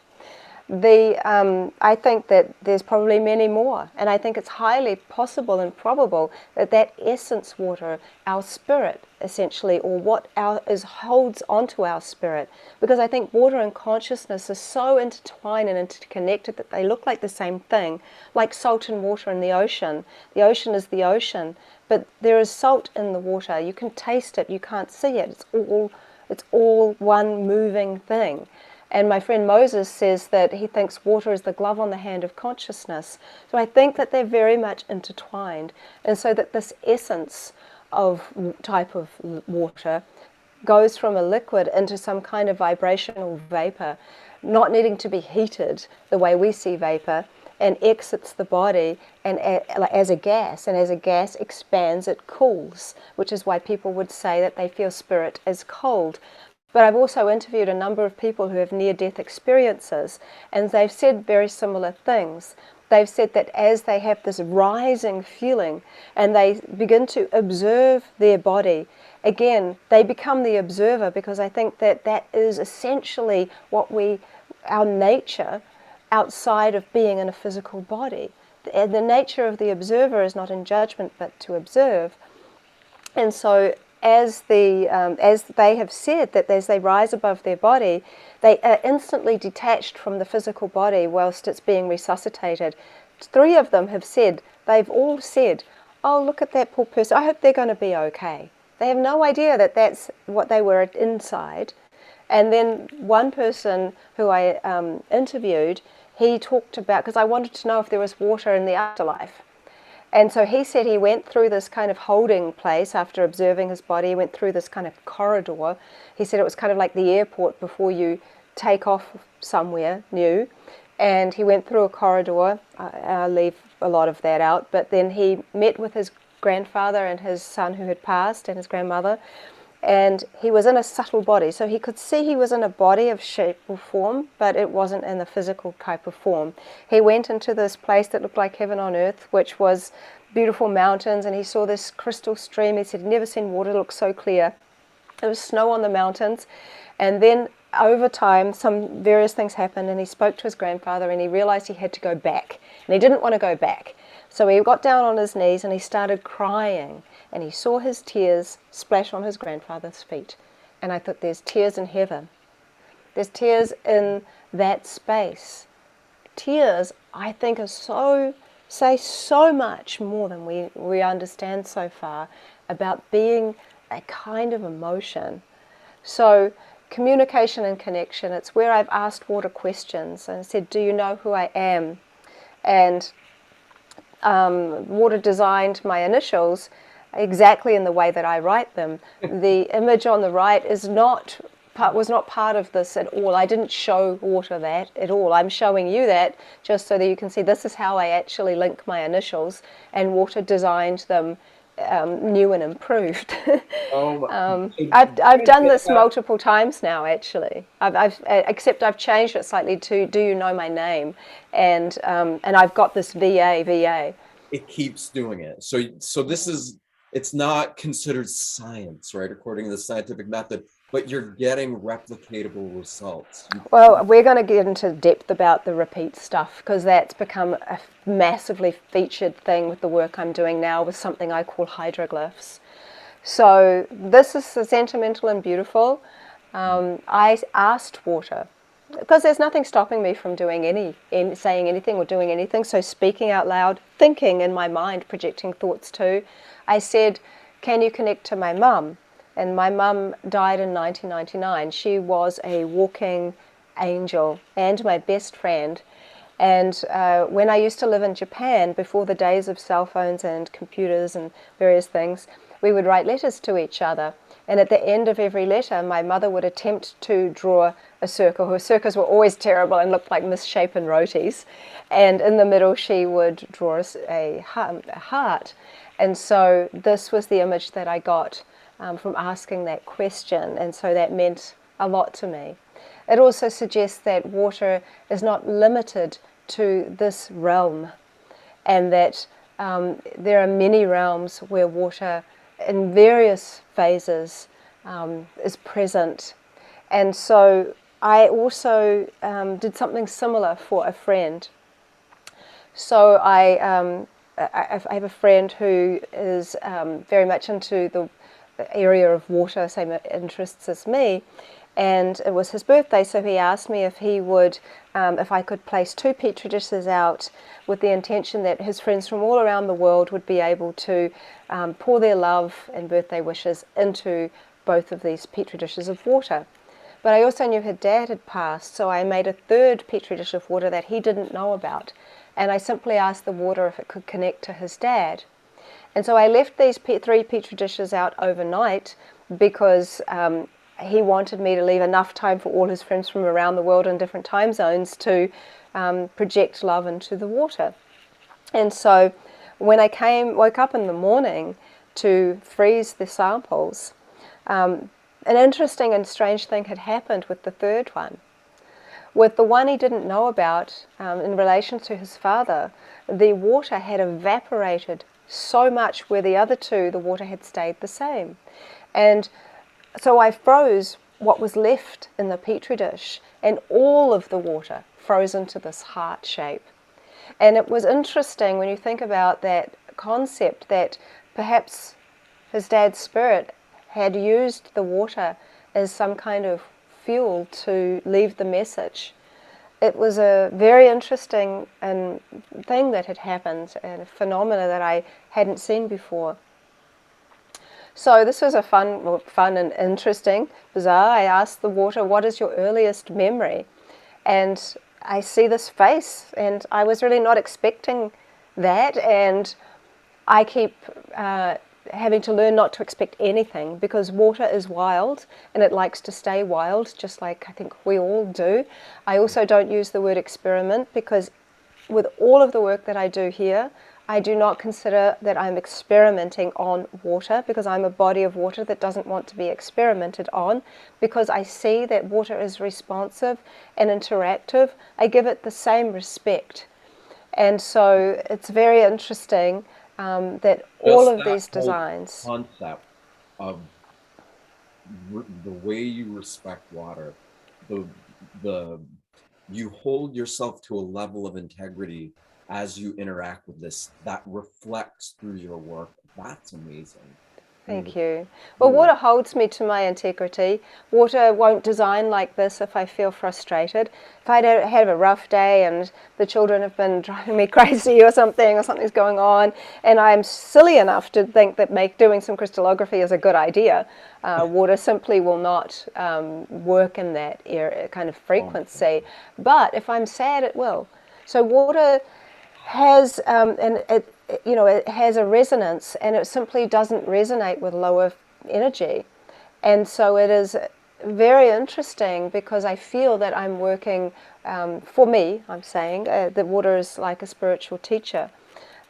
I think that there's probably many more, and I think it's highly possible and probable that essence water, our spirit essentially, or what holds onto our spirit, because I think water and consciousness are so intertwined and interconnected that they look like the same thing, like salt and water in the ocean. The ocean is the ocean, but there is salt in the water. You can taste it, you can't see it. It's all one moving thing. And my friend Moses says that he thinks water is the glove on the hand of consciousness. So I think that they're very much intertwined. And so that this essence of type of water goes from a liquid into some kind of vibrational vapor, not needing to be heated the way we see vapor, and exits the body and as a gas. And as a gas expands, it cools, which is why people would say that they feel spirit as cold. But I've also interviewed a number of people who have near-death experiences, and they've said very similar things. They've said that as they have this rising feeling and they begin to observe their body, again, they become the observer, because I think that is essentially our nature outside of being in a physical body. The nature of the observer is not in judgment, but to observe. And so as they have said, that as they rise above their body, they are instantly detached from the physical body whilst it's being resuscitated. 3 of them have said, they've all said, oh, look at that poor person, I hope they're going to be okay. They have no idea that that's what they were inside. And then one person who I interviewed, he talked about, because I wanted to know if there was water in the afterlife. And so he said he went through this kind of holding place after observing his body. He went through this kind of corridor. He said it was kind of like the airport before you take off somewhere new. And he went through a corridor. I'll leave a lot of that out. But then he met with his grandfather and his son who had passed and his grandmother. And he was in a subtle body. So he could see he was in a body of shape or form, but it wasn't in the physical type of form. He went into this place that looked like heaven on earth, which was beautiful mountains, and he saw this crystal stream. He said he'd never seen water look so clear. There was snow on the mountains. And then over time, some various things happened, and he spoke to his grandfather, and he realized he had to go back. And he didn't want to go back. So he got down on his knees, and he started crying. And he saw his tears splash on his grandfather's feet. And I thought, there's tears in heaven. There's tears in that space. Tears, I think, say so much more than we understand so far about being a kind of emotion. So communication and connection, it's where I've asked water questions and said, do you know who I am? And water designed my initials exactly in the way that I write them. The image on the right was not part of this at all. I didn't show water that at all. I'm showing you that just so that you can see this is how I actually link my initials, and water designed them new and improved. I've done this multiple times now, actually. Except I've changed it slightly to "Do you know my name?" and I've got this VA. It keeps doing it. So this is, it's not considered science, right, according to the scientific method, but you're getting replicatable results. Well, we're going to get into depth about the repeat stuff, because that's become a massively featured thing with the work I'm doing now with something I call hydroglyphs. So this is sentimental and beautiful. I asked water, because there's nothing stopping me from doing saying anything or doing anything. So speaking out loud, thinking in my mind, projecting thoughts too. I said, can you connect to my mum? And my mum died in 1999. She was a walking angel and my best friend. And when I used to live in Japan, before the days of cell phones and computers and various things, we would write letters to each other. And at the end of every letter, my mother would attempt to draw a circle. Her circles were always terrible and looked like misshapen rotis. And in the middle, she would draw a heart. And so this was the image that I got from asking that question. And so that meant a lot to me. It also suggests that water is not limited to this realm, and that there are many realms where water in various phases is present. And so I also did something similar for a friend. So I have a friend who is very much into the area of water, same interests as me, and it was his birthday, so he asked me if he would, if I could place 2 petri dishes out with the intention that his friends from all around the world would be able to pour their love and birthday wishes into both of these petri dishes of water. But I also knew her dad had passed, so I made a 3rd petri dish of water that he didn't know about, and I simply asked the water if it could connect to his dad. And so I left these 3 petri dishes out overnight because he wanted me to leave enough time for all his friends from around the world in different time zones to project love into the water. And so when I woke up in the morning to freeze the samples, an interesting and strange thing had happened with the 3rd one. With the one he didn't know about, in relation to his father, the water had evaporated so much, where the other 2, the water had stayed the same. And so I froze what was left in the petri dish, and all of the water froze into this heart shape. And it was interesting when you think about that concept, that perhaps his dad's spirit had used the water as some kind of fuel to leave the message. It was a very interesting thing that had happened, and a phenomena that I hadn't seen before. So this was a fun and interesting, bizarre. I asked the water, what is your earliest memory? And I see this face, and I was really not expecting that, and I keep having to learn not to expect anything, because water is wild and it likes to stay wild, just like I think we all do. I also don't use the word experiment, because with all of the work that I do here, I do not consider that I'm experimenting on water, because I'm a body of water that doesn't want to be experimented on, because I see that water is responsive and interactive. I give it the same respect. And so it's very interesting that all Just of that these whole designs. concept of the way you respect water, the you hold yourself to a level of integrity as you interact with this that reflects through your work. That's amazing. Thank you. Well, water holds me to my integrity. Water won't design like this if I feel frustrated. If I have a rough day and the children have been driving me crazy or something's going on, and I'm silly enough to think that doing some crystallography is a good idea, water simply will not work in that kind of frequency. But if I'm sad, it will. So water has it has a resonance, and it simply doesn't resonate with lower energy. And so it is very interesting, because I feel that I'm working, for me, I'm saying, that water is like a spiritual teacher.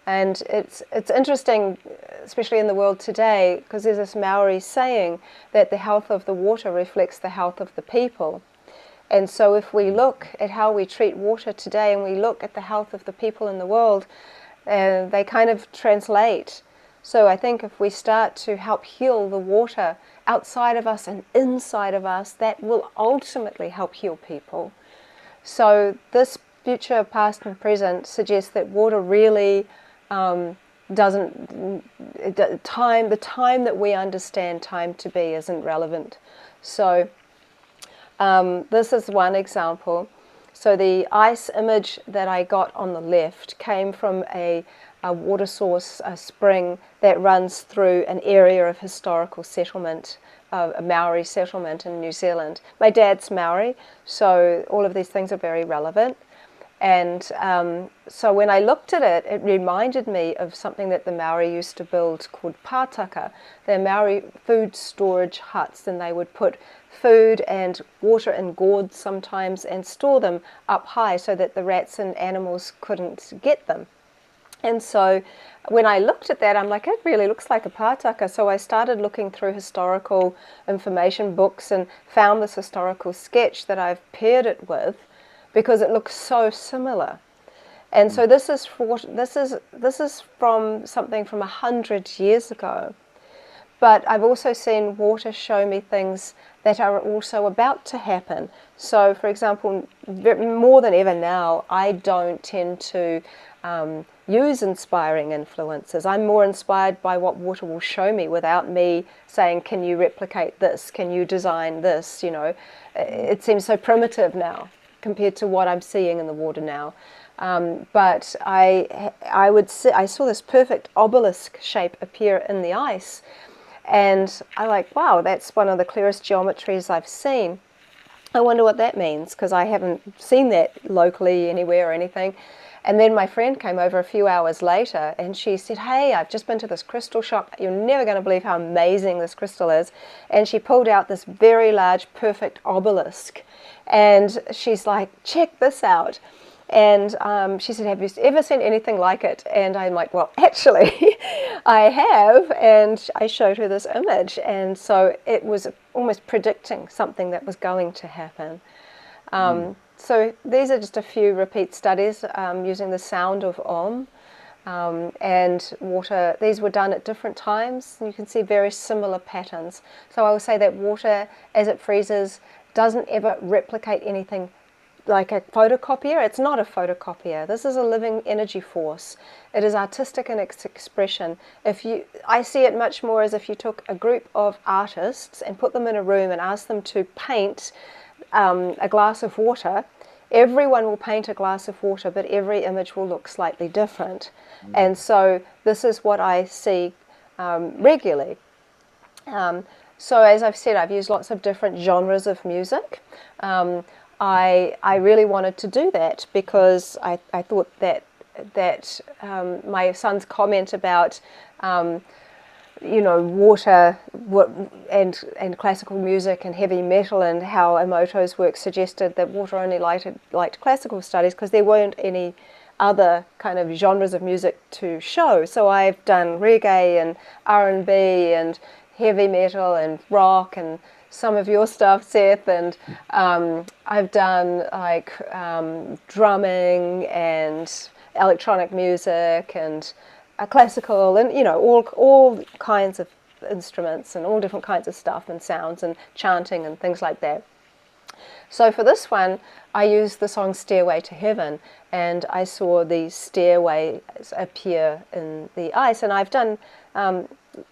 And it's interesting, especially in the world today, because there's this Maori saying that the health of the water reflects the health of the people. And so if we look at how we treat water today, and we look at the health of the people in the world, they kind of translate. So I think if we start to help heal the water outside of us and inside of us, that will ultimately help heal people. So this future, past and present suggests that water really the time that we understand time to be isn't relevant. So this is one example. So the ice image that I got on the left came from a water source, a spring that runs through an area of historical settlement, a Maori settlement in New Zealand. My dad's Maori, so all of these things are very relevant. And so when I looked at it, it reminded me of something that the Maori used to build called pātaka. They're Maori food storage huts, and they would put food and water in gourds sometimes and store them up high so that the rats and animals couldn't get them. And so when I looked at that, I'm like, it really looks like a pātaka. So I started looking through historical information books and found this historical sketch that I've paired it with, because it looks so similar. And so this is from something from 100 years ago. But I've also seen water show me things that are also about to happen. So, for example, more than ever now, I don't tend to use inspiring influences. I'm more inspired by what water will show me, without me saying, can you replicate this? Can you design this? You know, it seems so primitive now compared to what I'm seeing in the water now. But I saw this perfect obelisk shape appear in the ice. And I'm like, wow, that's one of the clearest geometries I've seen. I wonder what that means, because I haven't seen that locally anywhere or anything. And then my friend came over a few hours later, and she said, hey, I've just been to this crystal shop. You're never going to believe how amazing this crystal is. And she pulled out this very large, perfect obelisk. And she's like, check this out. And she said, have you ever seen anything like it? And I'm like, well, actually, I have. And I showed her this image. And so it was almost predicting something that was going to happen. So these are just a few repeat studies using the sound of Om and water. These were done at different times. And you can see very similar patterns. So I will say that water, as it freezes, doesn't ever replicate anything like a photocopier. It's not a photocopier. This is a living energy force. It is artistic in its expression. I see it much more as if you took a group of artists and put them in a room and asked them to paint a glass of water. Everyone will paint a glass of water, but every image will look slightly different. And so this is what I see regularly. So as I've said, I've used lots of different genres of music. I really wanted to do that because I thought that my son's comment about water and classical music and heavy metal and how Emoto's work suggested that water only liked classical studies because there weren't any other kind of genres of music to show. So I've done reggae and R&B and heavy metal and rock and some of your stuff, Seth, and I've done like drumming and electronic music and classical and all kinds of instruments and all different kinds of stuff and sounds and chanting and things like that. So for this one, I used the song Stairway to Heaven, and I saw these stairways appear in the ice, and I've done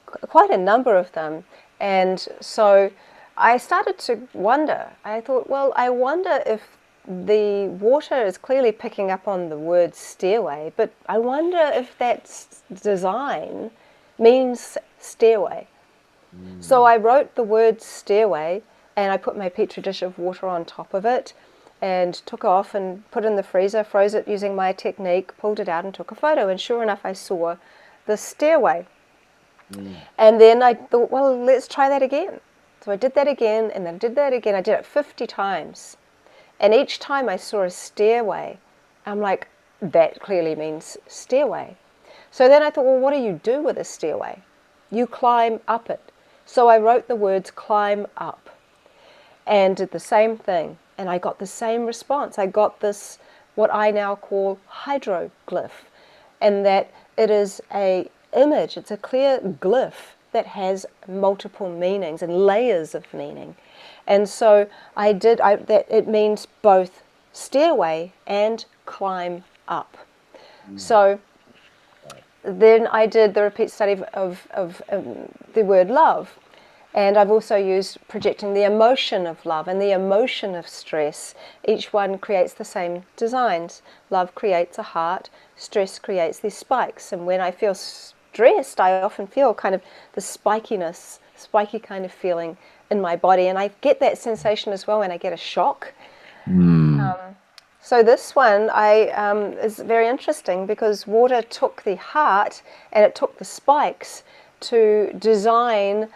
quite a number of them. And so I started to wonder. I thought, well, I wonder if the water is clearly picking up on the word stairway, but I wonder if that design means stairway. So I wrote the word stairway, and I put my petri dish of water on top of it and took off and put it in the freezer, froze it using my technique, pulled it out and took a photo, and sure enough I saw the stairway. And then I thought, well, let's try that again. So I did that again, and then I did that again. I did it 50 times. And each time I saw a stairway, I'm like, that clearly means stairway. So then I thought, well, what do you do with a stairway? You climb up it. So I wrote the words climb up and did the same thing. And I got the same response. I got this, what I now call hydroglyph, and that it is a image, it's a clear glyph that has multiple meanings and layers of meaning. And so that it means both stairway and climb up. So then I did the repeat study of the word love. And I've also used projecting the emotion of love and the emotion of stress. Each one creates the same designs. Love creates a heart, stress creates these spikes. And when I feel stressed, I often feel kind of the spiky kind of feeling in my body. And I get that sensation as well when I get a shock. So this one is very interesting because water took the heart and it took the spikes to design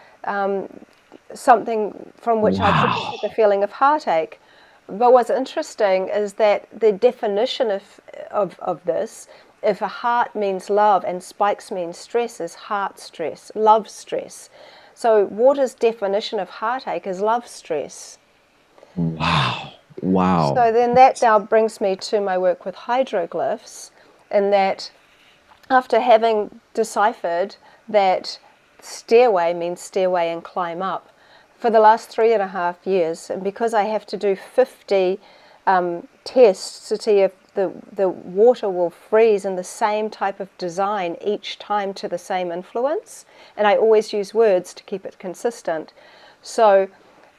something from which I projected the feeling of heartache. But what's interesting is that the definition of this, if a heart means love and spikes means stress, is heart stress, love stress. So water's definition of heartache is love stress. Wow. Wow. So then that now brings me to my work with hydroglyphs, in that after having deciphered that stairway means stairway and climb up, for the last 3.5 years, and because I have to do 50 tests to see if the water will freeze in the same type of design each time to the same influence, and I always use words to keep it consistent. So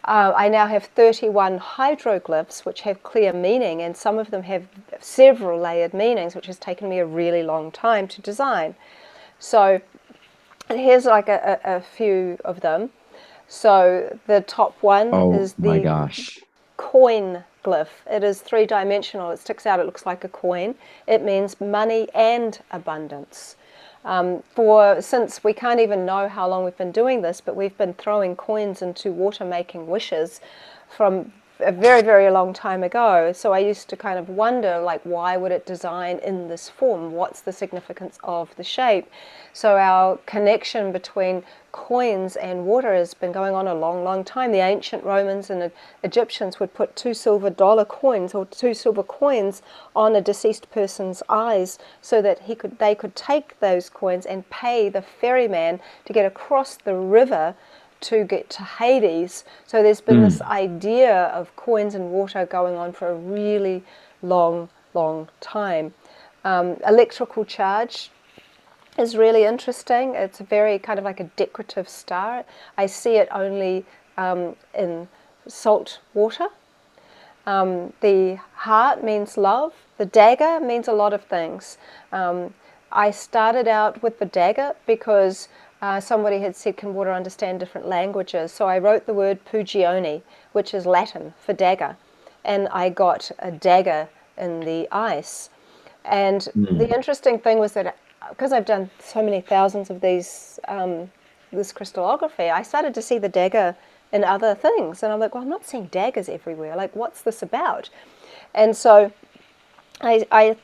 I now have 31 hydroglyphs which have clear meaning, and some of them have several layered meanings, which has taken me a really long time to design. So here's like a few of them. So the top one is the coin glyph. It is 3-dimensional. It sticks out. It looks like a coin. It means money and abundance. Since we can't even know how long we've been doing this, but we've been throwing coins into water making wishes from a very, very long time ago. So I used to kind of wonder, like, why would it design in this form? What's the significance of the shape? So our connection between coins and water has been going on a long, long time. The ancient Romans and Egyptians would put 2 silver dollar coins or 2 silver coins on a deceased person's eyes so that they could take those coins and pay the ferryman to get across the river to get to Hades. So there's been this idea of coins and water going on for a really long, long time. Electrical charge is really interesting. It's very kind of like a decorative star. I see it only in salt water. The heart means love. The dagger means a lot of things. I started out with the dagger because somebody had said, can water understand different languages? So I wrote the word pugione, which is Latin for dagger, and I got a dagger in the ice. And the interesting thing was that because I've done so many thousands of these, this crystallography, I started to see the dagger in other things. And I'm like, well, I'm not seeing daggers everywhere. Like, what's this about? And so I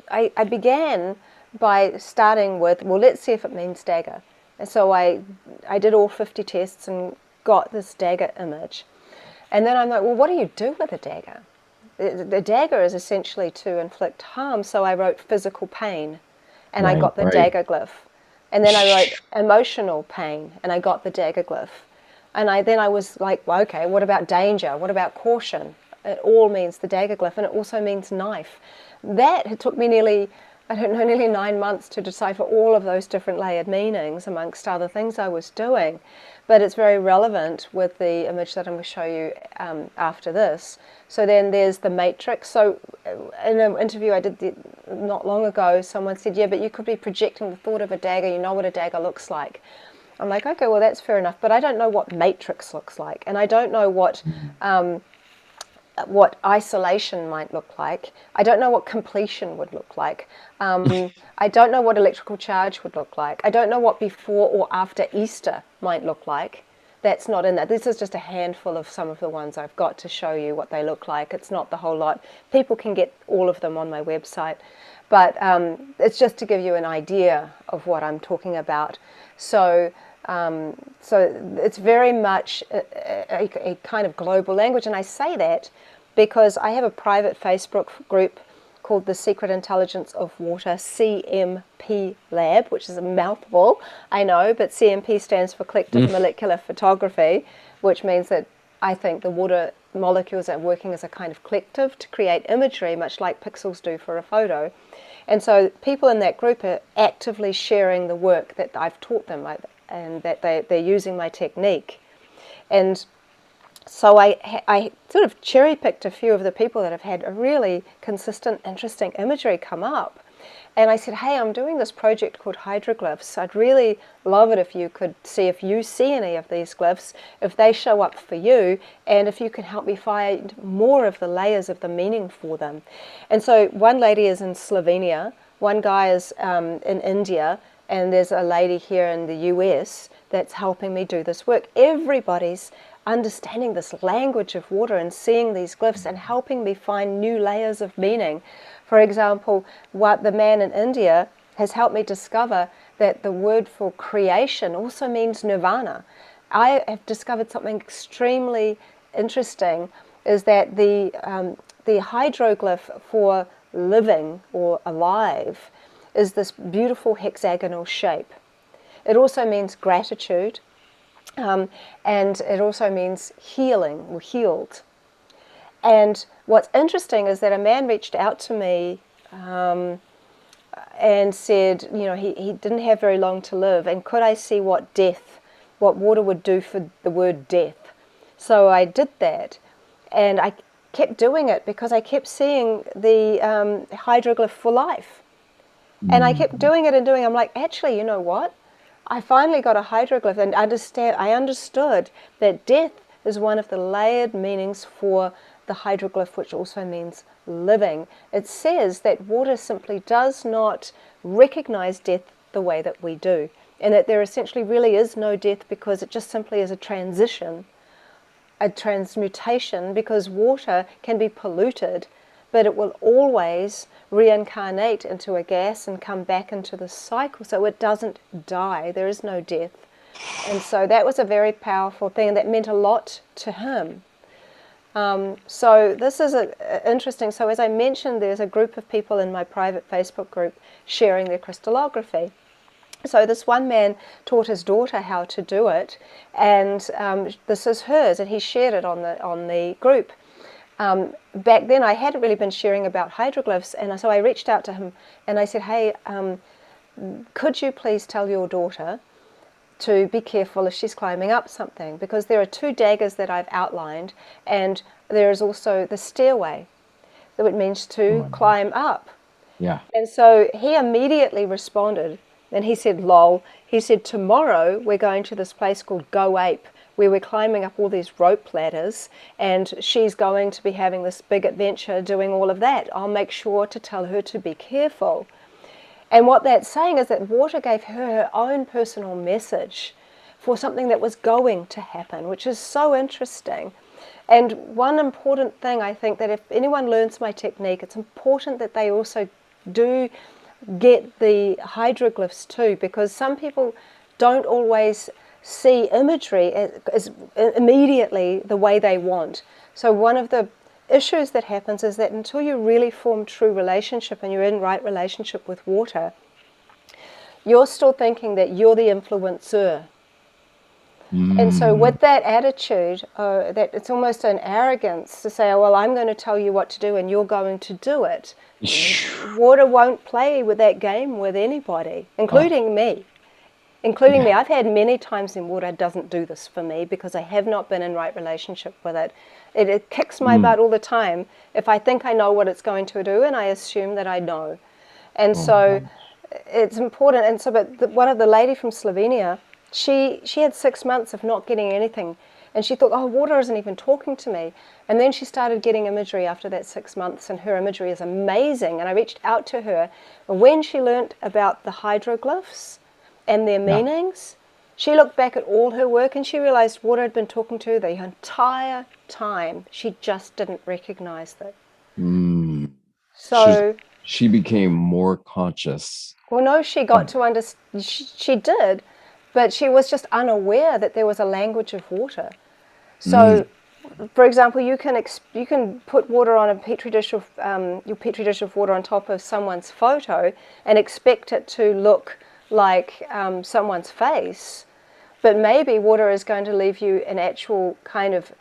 began by starting with, well, let's see if it means dagger. And so I did all 50 tests and got this dagger image. And then I'm like, well, what do you do with a dagger? The dagger is essentially to inflict harm, so I wrote physical pain, and I got the dagger glyph. And then I wrote emotional pain, and I got the dagger glyph. And then I was like, well, okay, what about danger? What about caution? It all means the dagger glyph, and it also means knife. It took me nearly 9 months to decipher all of those different layered meanings amongst other things I was doing. But it's very relevant with the image that I'm going to show you after this. So then there's the matrix. So in an interview I did not long ago, someone said, yeah, but you could be projecting the thought of a dagger. You know what a dagger looks like. I'm like, okay, well, that's fair enough. But I don't know what matrix looks like. And I don't know what isolation might look like. I don't know what completion would look like. I don't know what electrical charge would look like. I don't know what before or after Easter might look like. That's not in there. This is just a handful of some of the ones I've got to show you what they look like. It's not the whole lot. People can get all of them on my website. But it's just to give you an idea of what I'm talking about. So it's very much a kind of global language. And I say that because I have a private Facebook group called The Secret Intelligence of Water, CMP Lab, which is a mouthful, I know, but CMP stands for Collective Molecular Photography, which means that I think the water molecules are working as a kind of collective to create imagery, much like pixels do for a photo. And so people in that group are actively sharing the work that I've taught them, and that they're using my technique. And so I sort of cherry-picked a few of the people that have had a really consistent, interesting imagery come up. And I said, hey, I'm doing this project called Hydroglyphs. I'd really love it if you could see if you see any of these glyphs, if they show up for you, and if you can help me find more of the layers of the meaning for them. And so one lady is in Slovenia, one guy is in India, and there's a lady here in the US that's helping me do this work. Everybody's understanding this language of water and seeing these glyphs and helping me find new layers of meaning. For example, what the man in India has helped me discover that the word for creation also means nirvana. I have discovered something extremely interesting, is that the hydroglyph for living or alive is this beautiful hexagonal shape. It also means gratitude, and it also means healing or healed. And what's interesting is that a man reached out to me and said, you know, he didn't have very long to live, and could I see what water would do for the word death. So I did that, and I kept doing it because I kept seeing the hydroglyph for life. And I kept doing it and doing it. I'm like, actually, you know what? I finally got a hydroglyph and I understood that death is one of the layered meanings for the hydroglyph, which also means living. It says that water simply does not recognize death the way that we do, and that there essentially really is no death because it just simply is a transition, a transmutation, because water can be polluted, but it will always reincarnate into a gas and come back into the cycle, so it doesn't die. There is no death. And so that was a very powerful thing, and that meant a lot to him. So this is interesting. So as I mentioned, there's a group of people in my private Facebook group sharing their crystallography. So this one man taught his daughter how to do it, and this is hers, and he shared it on the group. Back then I hadn't really been sharing about hydroglyphs, and so I reached out to him and I said, hey, could you please tell your daughter to be careful if she's climbing up something, because there are 2 daggers that I've outlined, and there is also the stairway, that it means to climb up. Yeah. And so he immediately responded And he said, lol. He said, tomorrow we're going to this place called Go Ape, where we're climbing up all these rope ladders, and she's going to be having this big adventure doing all of that. I'll make sure to tell her to be careful. And what that's saying is that water gave her own personal message for something that was going to happen, which is so interesting. And one important thing, I think, that if anyone learns my technique, it's important that they also do get the hydroglyphs too, because some people don't always see imagery as immediately the way they want. So one of the issues that happens is that until you really form true relationship and you're in right relationship with water, you're still thinking that you're the influencer. And so with that attitude, that it's almost an arrogance to say, oh, well, I'm going to tell you what to do and you're going to do it. Water won't play with that game with anybody, including me. Including me. I've had many times in water doesn't do this for me because I have not been in right relationship with it. It kicks my butt all the time if I think I know what it's going to do and I assume that I know. And so it's important. And so, but one of the lady from Slovenia, she had 6 months of not getting anything. And she thought, oh, water isn't even talking to me. And then she started getting imagery after that 6 months, and her imagery is amazing. And I reached out to her. When she learnt about the hydroglyphs and their meanings, she looked back at all her work and she realized water had been talking to her the entire time. She just didn't recognize that. So she became more conscious. Well, no, she got to understand. She did, but she was just unaware that there was a language of water. So, for example, you can put water on a petri dish of your petri dish of water on top of someone's photo and expect it to look like someone's face, but maybe water is going to leave you an actual kind of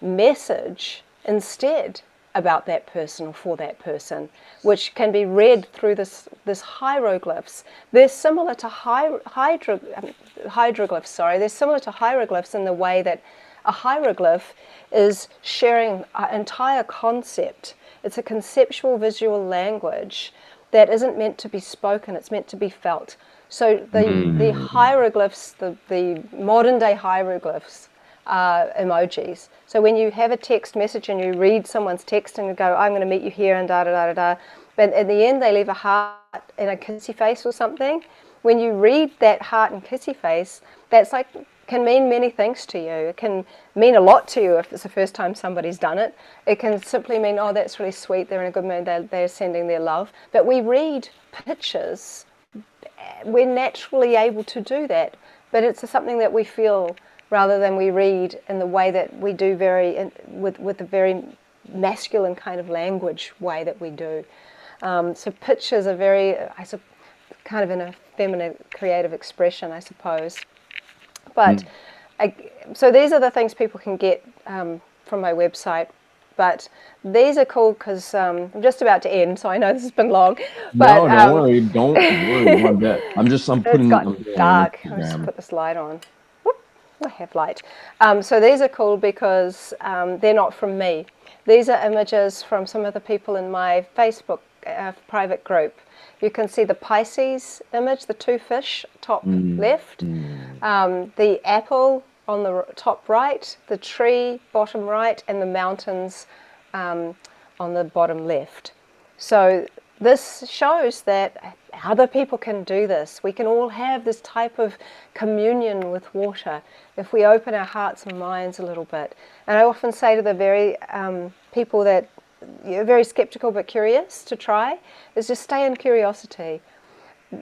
message instead about that person or for that person, which can be read through this hieroglyphs. They're similar to hydroglyphs. Sorry, they're similar to hieroglyphs in the way that a hieroglyph is sharing an entire concept. It's a conceptual visual language that isn't meant to be spoken, it's meant to be felt. So the hieroglyphs, the modern day hieroglyphs are emojis. So when you have a text message and you read someone's text and you go, I'm going to meet you here and da da da da da, but at the end they leave a heart and a kissy face or something. When you read that heart and kissy face, that's like, can mean many things to you. It can mean a lot to you if it's the first time somebody's done it. It can simply mean, oh, that's really sweet, they're in a good mood, they're sending their love. But we read pictures, we're naturally able to do that, but it's something that we feel rather than we read in the way that we do with a very masculine kind of language way that we do. So pictures are very, kind of in a feminine creative expression, I suppose. But so these are the things people can get from my website. But these are cool because I'm just about to end, so I know this has been long. But, no, don't worry, don't worry one bit. I'm putting. It's got dark. I'll just put this light on. Whoop, I have light. So these are cool because they're not from me. These are images from some of the people in my Facebook private group. You can see the Pisces image, the two fish, top left, the apple on the top right, the tree bottom right, and the mountains on the bottom left. So this shows that other people can do this. We can all have this type of communion with water if we open our hearts and minds a little bit. And I often say to the very people that you're very skeptical but curious to try, is just stay in curiosity.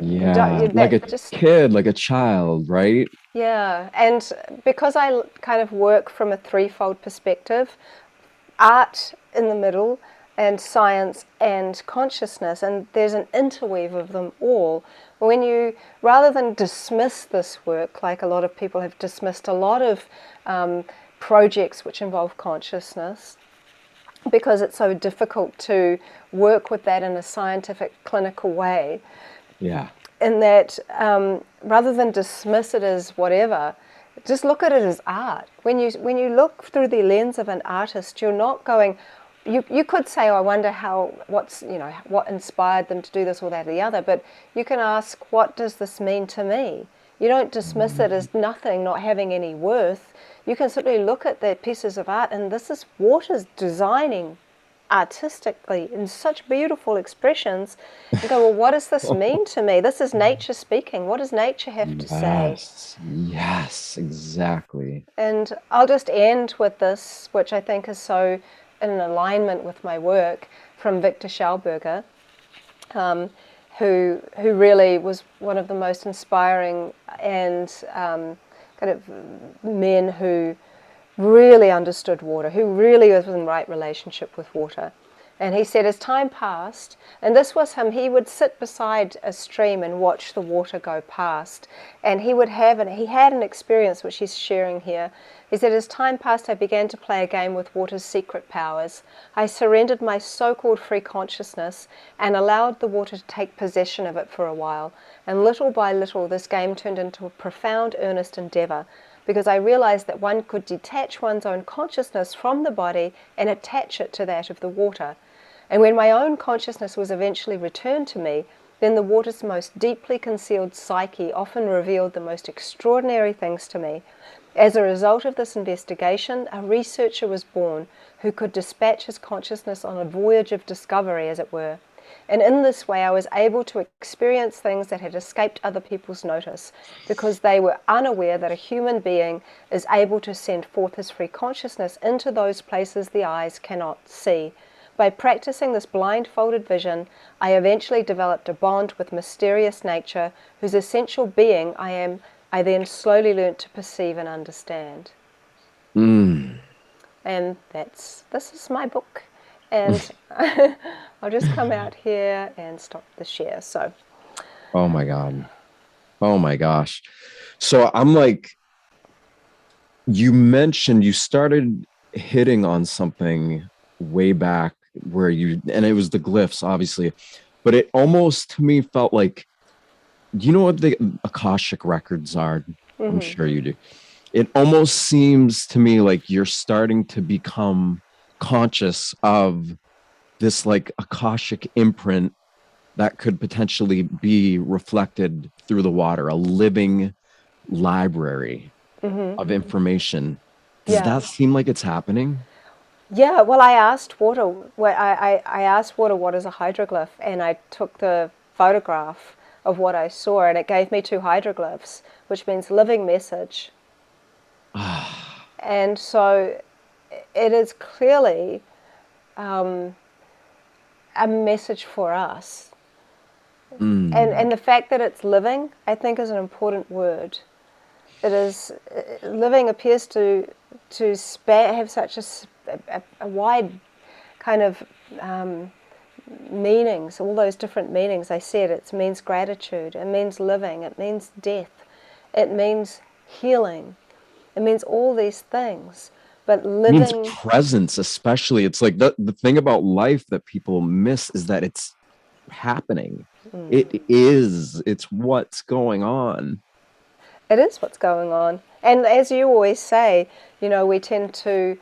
Yeah, like a kid, like a child, right? Yeah, and because I kind of work from a threefold perspective, art in the middle, and science and consciousness, and there's an interweave of them all. When you, rather than dismiss this work, like a lot of people have dismissed a lot of projects which involve consciousness, because it's so difficult to work with that in a scientific, clinical way. Yeah. In that, rather than dismiss it as whatever, just look at it as art. When you look through the lens of an artist, you're not going, you could say, oh, I wonder what inspired them to do this or that or the other, but you can ask, what does this mean to me? You don't dismiss it as nothing, not having any worth. You can simply look at the pieces of art, and this is water's designing artistically in such beautiful expressions, and go, well, what does this mean to me? This is nature speaking. What does nature have to say? Yes, exactly. And I'll just end with this, which I think is so in alignment with my work, from Victor Schauberger, who really was one of the most inspiring and kind of men who really understood water, who really was in right relationship with water. And he said as time passed, and this was him, he would sit beside a stream and watch the water go past, and he had an experience which he's sharing here. He said, as time passed, I began to play a game with water's secret powers. I surrendered my so-called free consciousness and allowed the water to take possession of it for a while. And little by little, this game turned into a profound, earnest endeavor, because I realized that one could detach one's own consciousness from the body and attach it to that of the water. And when my own consciousness was eventually returned to me, then the water's most deeply concealed psyche often revealed the most extraordinary things to me. As a result of this investigation, a researcher was born who could dispatch his consciousness on a voyage of discovery, as it were. And in this way, I was able to experience things that had escaped other people's notice, because they were unaware that a human being is able to send forth his free consciousness into those places the eyes cannot see. By practicing this blindfolded vision, I eventually developed a bond with mysterious nature, whose essential being I then slowly learnt to perceive and understand. And this is my book. And I'll just come out here and stop the share. So, oh my God, oh my gosh. So I'm like, you mentioned you started hitting on something way back where and it was the glyphs, obviously, but it almost to me felt like, you know what the Akashic records are? I'm sure you do. It almost seems to me like you're starting to become conscious of this like Akashic imprint that could potentially be reflected through the water, a living library of information. Does that seem like it's happening? Yeah, well, I asked water, I asked water, what is a hydroglyph? And I took the photograph of what I saw, and it gave me 2 hydroglyphs, which means living message. And so it is clearly a message for us. And the fact that it's living, I think, is an important word. It is, living appears to have such a wide kind of meanings, all those different meanings. I said it means gratitude, it means living, it means death, it means healing, it means all these things. But living, it means presence, especially. It's like the thing about life that people miss is that it's happening. It's what's going on. It is what's going on. And as you always say, we tend to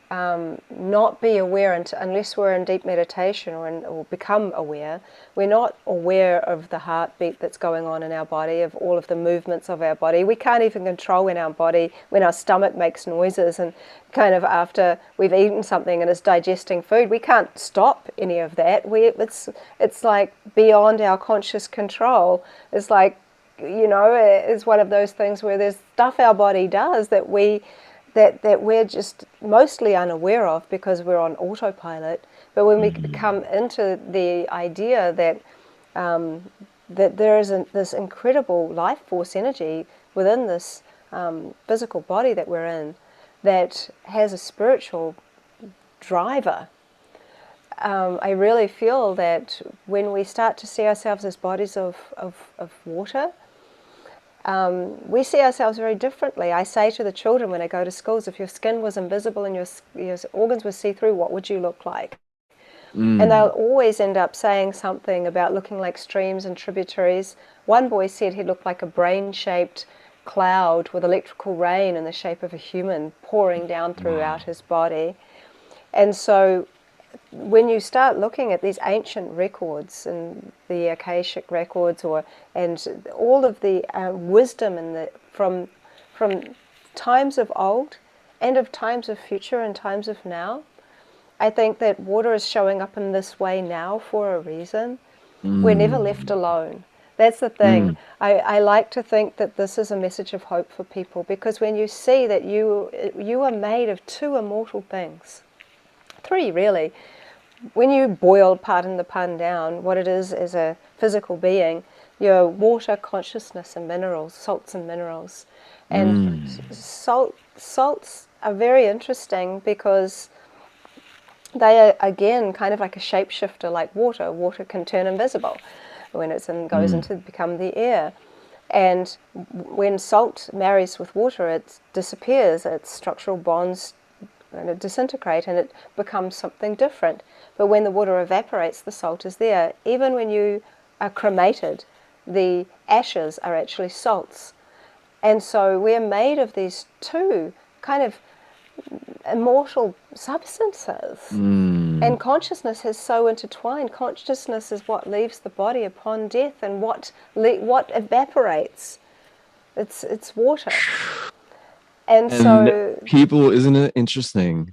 not be aware unless we're in deep meditation or become aware. We're not aware of the heartbeat that's going on in our body, of all of the movements of our body. We can't even control when our stomach makes noises, and kind of after we've eaten something and it's digesting food, we can't stop any of that. It's like beyond our conscious control. It's like, it's one of those things where there's stuff our body does that we're just mostly unaware of because we're on autopilot. But when we come into the idea that that there is this incredible life force energy within this physical body that we're in that has a spiritual driver, I really feel that when we start to see ourselves as bodies of water, we see ourselves very differently. I say to the children when I go to schools, if your skin was invisible and your organs were see-through, what would you look like? And they'll always end up saying something about looking like streams and tributaries. One boy said he looked like a brain-shaped cloud with electrical rain in the shape of a human pouring down throughout his body. And so when you start looking at these ancient records and the Akashic records, and all of the wisdom from times of old and of times of future and times of now, I think that water is showing up in this way now for a reason. We're never left alone. That's the thing. I like to think that this is a message of hope for people, because when you see that you are made of two immortal things, three really. When you boil, pardon the pun, down what it is as a physical being, you're water, consciousness, and minerals, salts and minerals. And salts are very interesting because they are, again, kind of like a shapeshifter like water. Water can turn invisible when it goes into become the air. And when salt marries with water, it disappears. Its structural bonds disintegrate and it becomes something different. But when the water evaporates, the salt is there. Even when you are cremated, the ashes are actually salts. And so we're made of these two kind of immortal substances. And consciousness is so intertwined. Consciousness is what leaves the body upon death, and what evaporates. It's water. And so people, isn't it interesting?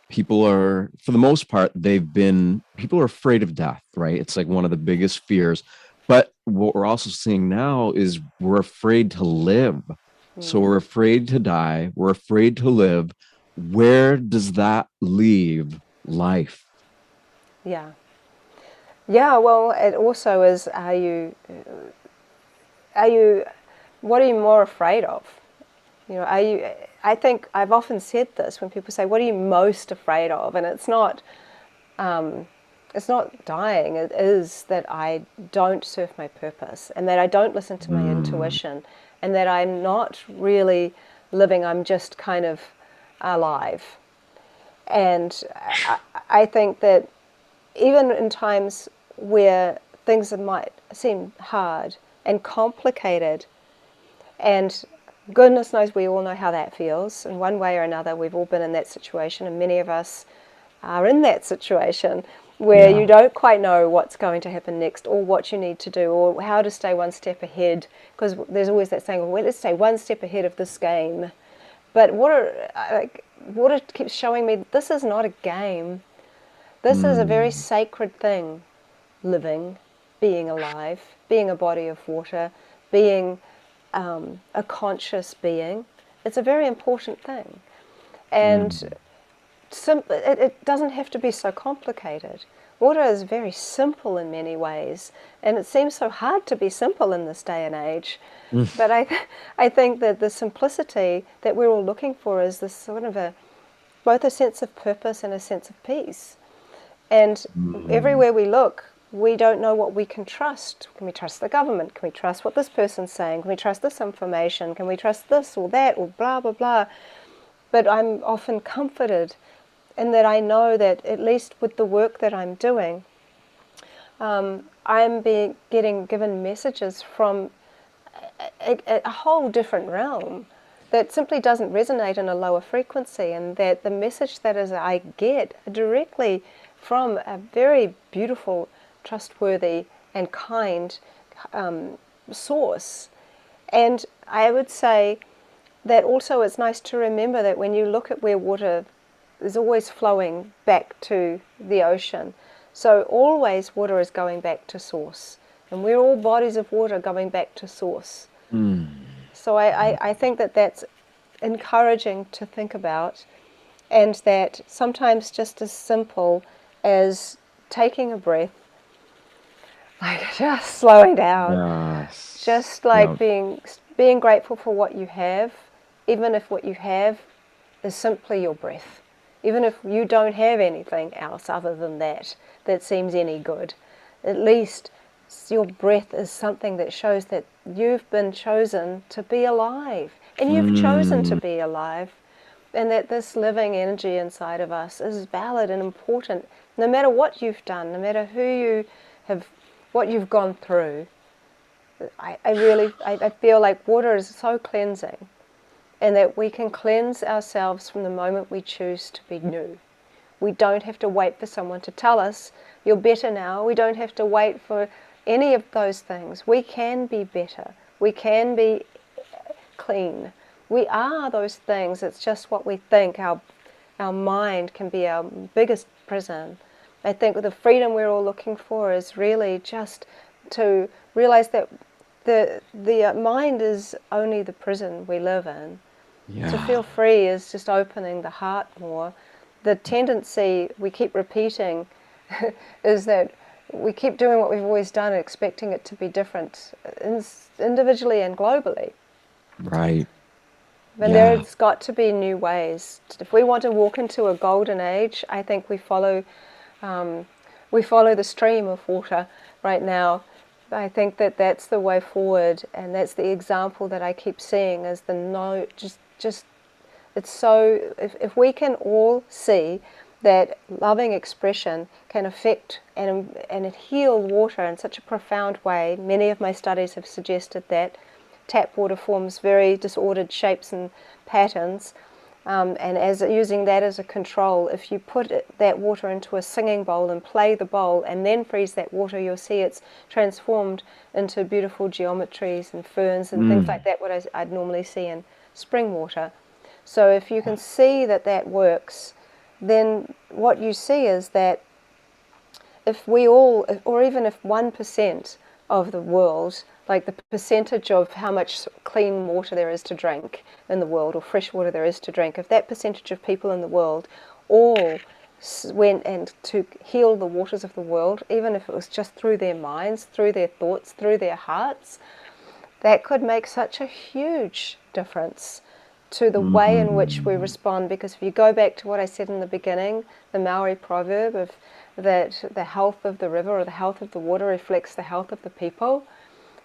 People are, for the most part, people are afraid of death, right? It's like one of the biggest fears. But what we're also seeing now is we're afraid to live. So we're afraid to die. We're afraid to live. Where does that leave life? Yeah. Well, it also is, what are you more afraid of? I think I've often said this when people say, what are you most afraid of? And it's not dying. It is that I don't serve my purpose, and that I don't listen to my intuition, and that I'm not really living, I'm just kind of alive. And I think that even in times where things might seem hard and complicated, and goodness knows we all know how that feels. In one way or another, we've all been in that situation, and many of us are in that situation where you don't quite know what's going to happen next, or what you need to do, or how to stay one step ahead. Because there's always that saying, well, let's stay one step ahead of this game. But water keeps showing me this is not a game. This is a very sacred thing. Living, being alive, being a body of water, being a conscious being. It's a very important thing. And it doesn't have to be so complicated. Water is very simple in many ways, and it seems so hard to be simple in this day and age. But I think that the simplicity that we're all looking for is this sort of both a sense of purpose and a sense of peace. And everywhere we look, we don't know what we can trust. Can we trust the government? Can we trust what this person's saying? Can we trust this information? Can we trust this or that or blah, blah, blah? But I'm often comforted in that I know that at least with the work that I'm doing, I'm getting given messages from a whole different realm that simply doesn't resonate in a lower frequency, and that the message that I get directly from a very beautiful, trustworthy and kind source. And I would say that also it's nice to remember that when you look at where water is always flowing back to the ocean, so always water is going back to source, and we're all bodies of water going back to source. So I think that that's encouraging to think about, and that sometimes just as simple as taking a breath, like just slowing down, just like being grateful for what you have, even if what you have is simply your breath, even if you don't have anything else other than that seems any good. At least your breath is something that shows that you've been chosen to be alive, and you've chosen to be alive, and that this living energy inside of us is valid and important, no matter what you've done, no matter who you have, what you've gone through. I feel like water is so cleansing, and that we can cleanse ourselves from the moment we choose to be new. We don't have to wait for someone to tell us, you're better now. We don't have to wait for any of those things. We can be better. We can be clean. We are those things. It's just what we think. Our mind can be our biggest prison. I think the freedom we're all looking for is really just to realize that the mind is only the prison we live in. Yeah. To feel free is just opening the heart more. The tendency we keep repeating is that we keep doing what we've always done, expecting it to be different individually and globally. Right. And there's got to be new ways. If we want to walk into a golden age, I think we follow the stream of water right now. I think that that's the way forward, and that's the example that I keep seeing as just it's so, if we can all see that loving expression can affect and heal water in such a profound way. Many of my studies have suggested that tap water forms very disordered shapes and patterns, and as using that as a control, if you put that water into a singing bowl and play the bowl and then freeze that water, you'll see it's transformed into beautiful geometries and ferns and things like that, what I'd normally see in spring water. So if you can see that that works, then what you see is that if we all, or even if 1% of the world, like the percentage of how much clean water there is to drink in the world, or fresh water there is to drink, if that percentage of people in the world all went and to heal the waters of the world, even if it was just through their minds, through their thoughts, through their hearts, that could make such a huge difference to the way in which we respond. Because if you go back to what I said in the beginning, the Maori proverb of that the health of the river or the health of the water reflects the health of the people,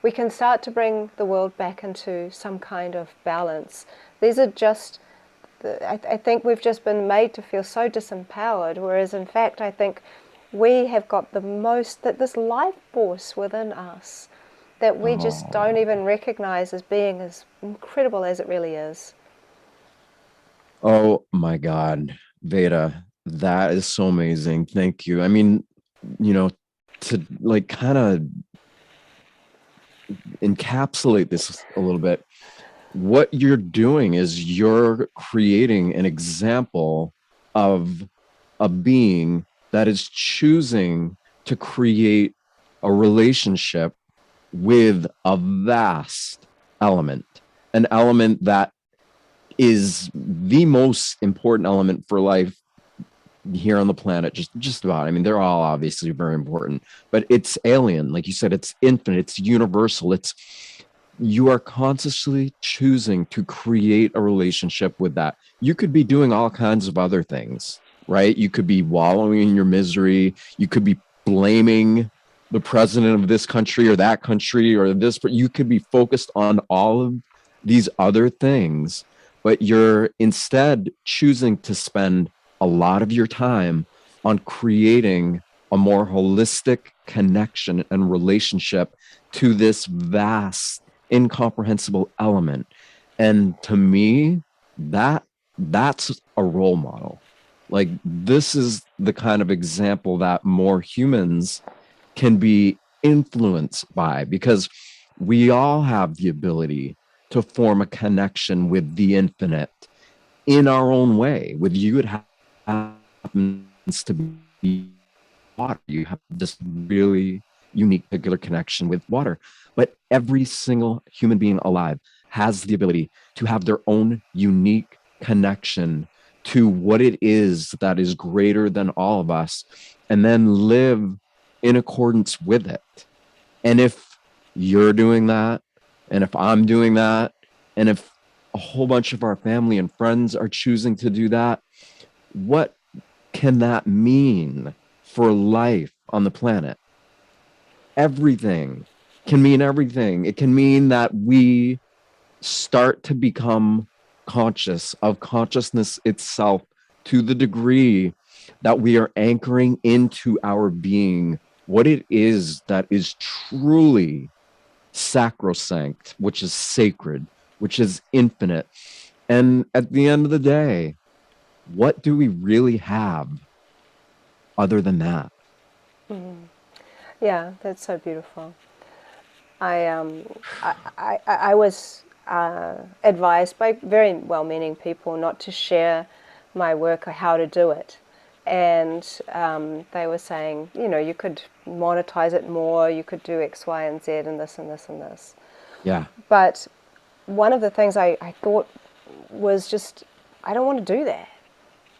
we can start to bring the world back into some kind of balance. These are just, I think we've just been made to feel so disempowered, whereas in fact I think we have got this life force within us that we just don't even recognize as being as incredible as it really is. Oh my God, Veda, that is so amazing. Thank you. I mean, to like kind of encapsulate this a little bit, what you're doing is you're creating an example of a being that is choosing to create a relationship with a vast element, an element that is the most important element for life here on the planet, just about. I mean, they're all obviously very important, but it's alien. Like you said, it's infinite, it's universal. You are consciously choosing to create a relationship with that. You could be doing all kinds of other things, right? You could be wallowing in your misery. You could be blaming the president of this country or that country or this, but you could be focused on all of these other things, but you're instead choosing to spend a lot of your time on creating a more holistic connection and relationship to this vast, incomprehensible element. And to me, that's a role model. Like, this is the kind of example that more humans can be influenced by, because we all have the ability to form a connection with the infinite in our own way. With you, it happens to be water. You have this really unique, particular connection with water. But every single human being alive has the ability to have their own unique connection to what it is that is greater than all of us, and then live in accordance with it. And if you're doing that, and if I'm doing that, and if a whole bunch of our family and friends are choosing to do that, what can that mean for life on the planet? Everything can mean everything. It can mean that we start to become conscious of consciousness itself to the degree that we are anchoring into our being what it is that is truly sacrosanct, which is sacred, which is infinite. And at the end of the day, what do we really have other than that. Yeah, that's so beautiful. I was advised by very well-meaning people not to share my work or how to do it. And they were saying, you know, you could monetize it more, you could do X, Y, and Z, and this, and this, and this. Yeah. But one of the things I thought was just, I don't want to do that.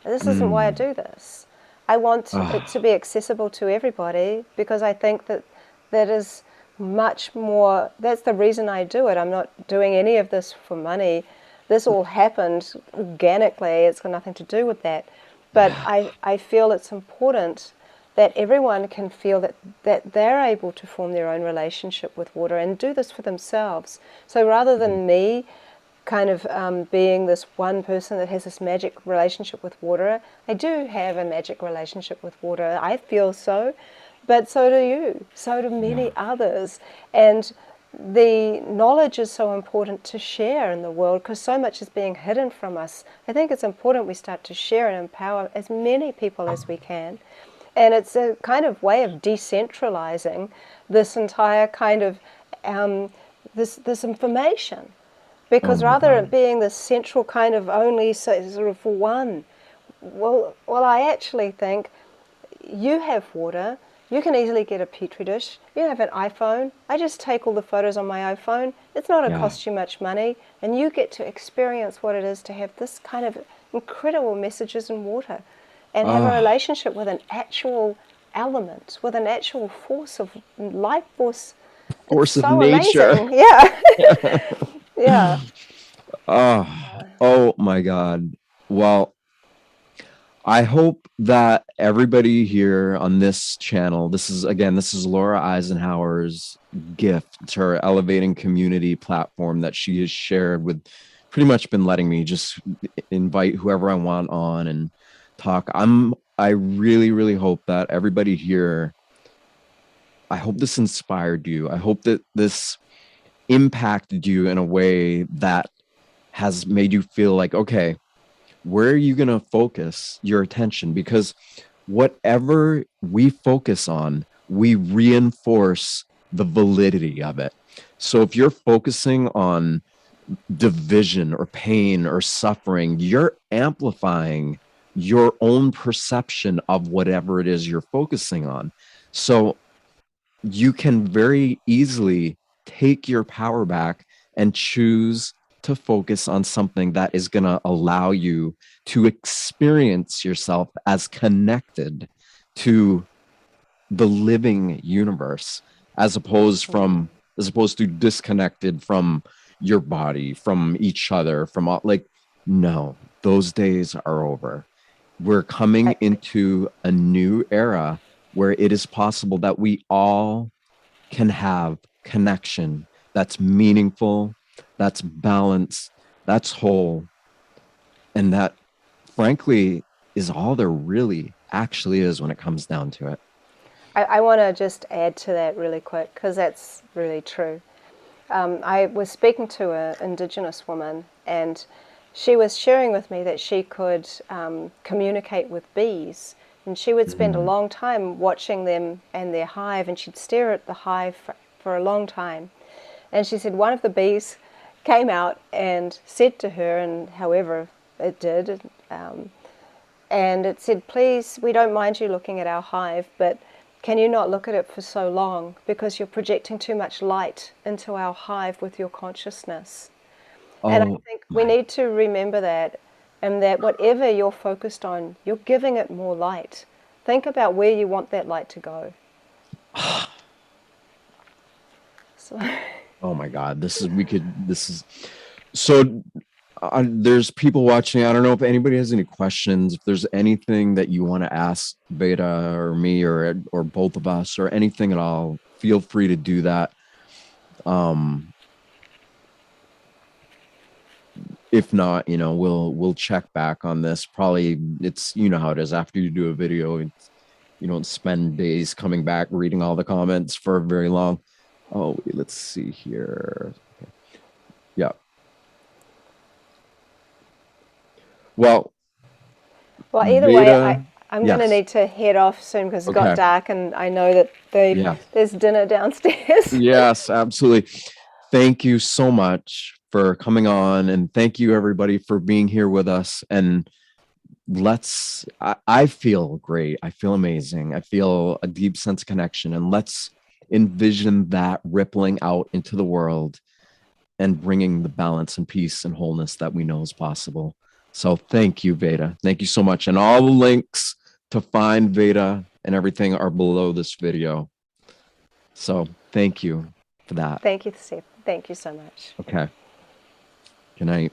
This isn't why I do this. I want it to be accessible to everybody because I think that that is much more, that's the reason I do it. I'm not doing any of this for money. This all happened organically. It's got nothing to do with that. But I feel it's important that everyone can feel that they're able to form their own relationship with water and do this for themselves. So rather than me kind of being this one person that has this magic relationship with water, I do have a magic relationship with water. I feel so, but so do you, so do many others. And the knowledge is so important to share in the world because so much is being hidden from us. I think it's important we start to share and empower as many people as we can. And it's a kind of way of decentralizing this entire kind of this information. Because rather it being the central kind of only sort of for one, well, I actually think you have water. You can easily get a petri dish. You have an iPhone. I just take all the photos on my iPhone. It's not going to cost you much money, and you get to experience what it is to have this kind of incredible messages in water, and have a relationship with an actual element, with an actual force of life force. Force It's of so nature. amazing. Yeah. Yeah. Oh my God. Well, I hope that everybody here on this channel, this is Laura Eisenhower's gift to her elevating community platform that she has shared with, pretty much been letting me just invite whoever I want on and talk. I really, really hope that everybody here, I hope this inspired you. I hope that this impacted you in a way that has made you feel like, okay, where are you going to focus your attention? Because whatever we focus on, we reinforce the validity of it. So if you're focusing on division or pain or suffering, you're amplifying your own perception of whatever it is you're focusing on. So you can very easily take your power back and choose to focus on something that is going to allow you to experience yourself as connected to the living universe as opposed to disconnected from your body, from each other, from all, like, no, those days are over. We're coming into a new era where it is possible that we all can have connection that's meaningful, that's balanced, that's whole, and that, frankly, is all there really actually is when it comes down to it. I want to just add to that really quick because that's really true. I was speaking to an Indigenous woman, and she was sharing with me that she could communicate with bees, and she would spend a long time watching them and their hive, and she'd stare at the hive for a long time. And she said one of the bees came out and said to her, and however it did, and it said, "Please, we don't mind you looking at our hive, but can you not look at it for so long because you're projecting too much light into our hive with your consciousness." And I think we need to remember that, and that whatever you're focused on, you're giving it more light. Think about where you want that light to go. So. Oh my God, so there's people watching. I don't know if anybody has any questions, if there's anything that you want to ask Veda or me or both of us or anything at all, feel free to do that. If not, we'll check back on this. Probably, it's, how it is after you do a video, you don't spend days coming back reading all the comments for very long. Oh, let's see here. Okay. Yeah. Well, either Veda, way, I'm going to Yes. need to head off soon because it's Okay. got dark, and I know that Yeah. there's dinner downstairs. Yes, absolutely. Thank you so much for coming on, and thank you everybody for being here with us. And I feel great. I feel amazing. I feel a deep sense of connection, and let's envision that rippling out into the world and bringing the balance and peace and wholeness that we know is possible. So thank you, Veda. Thank you so much. And all the links to find Veda and everything are below this video. So thank you for that. Thank you, Steve. Thank you so much. Okay. Good night.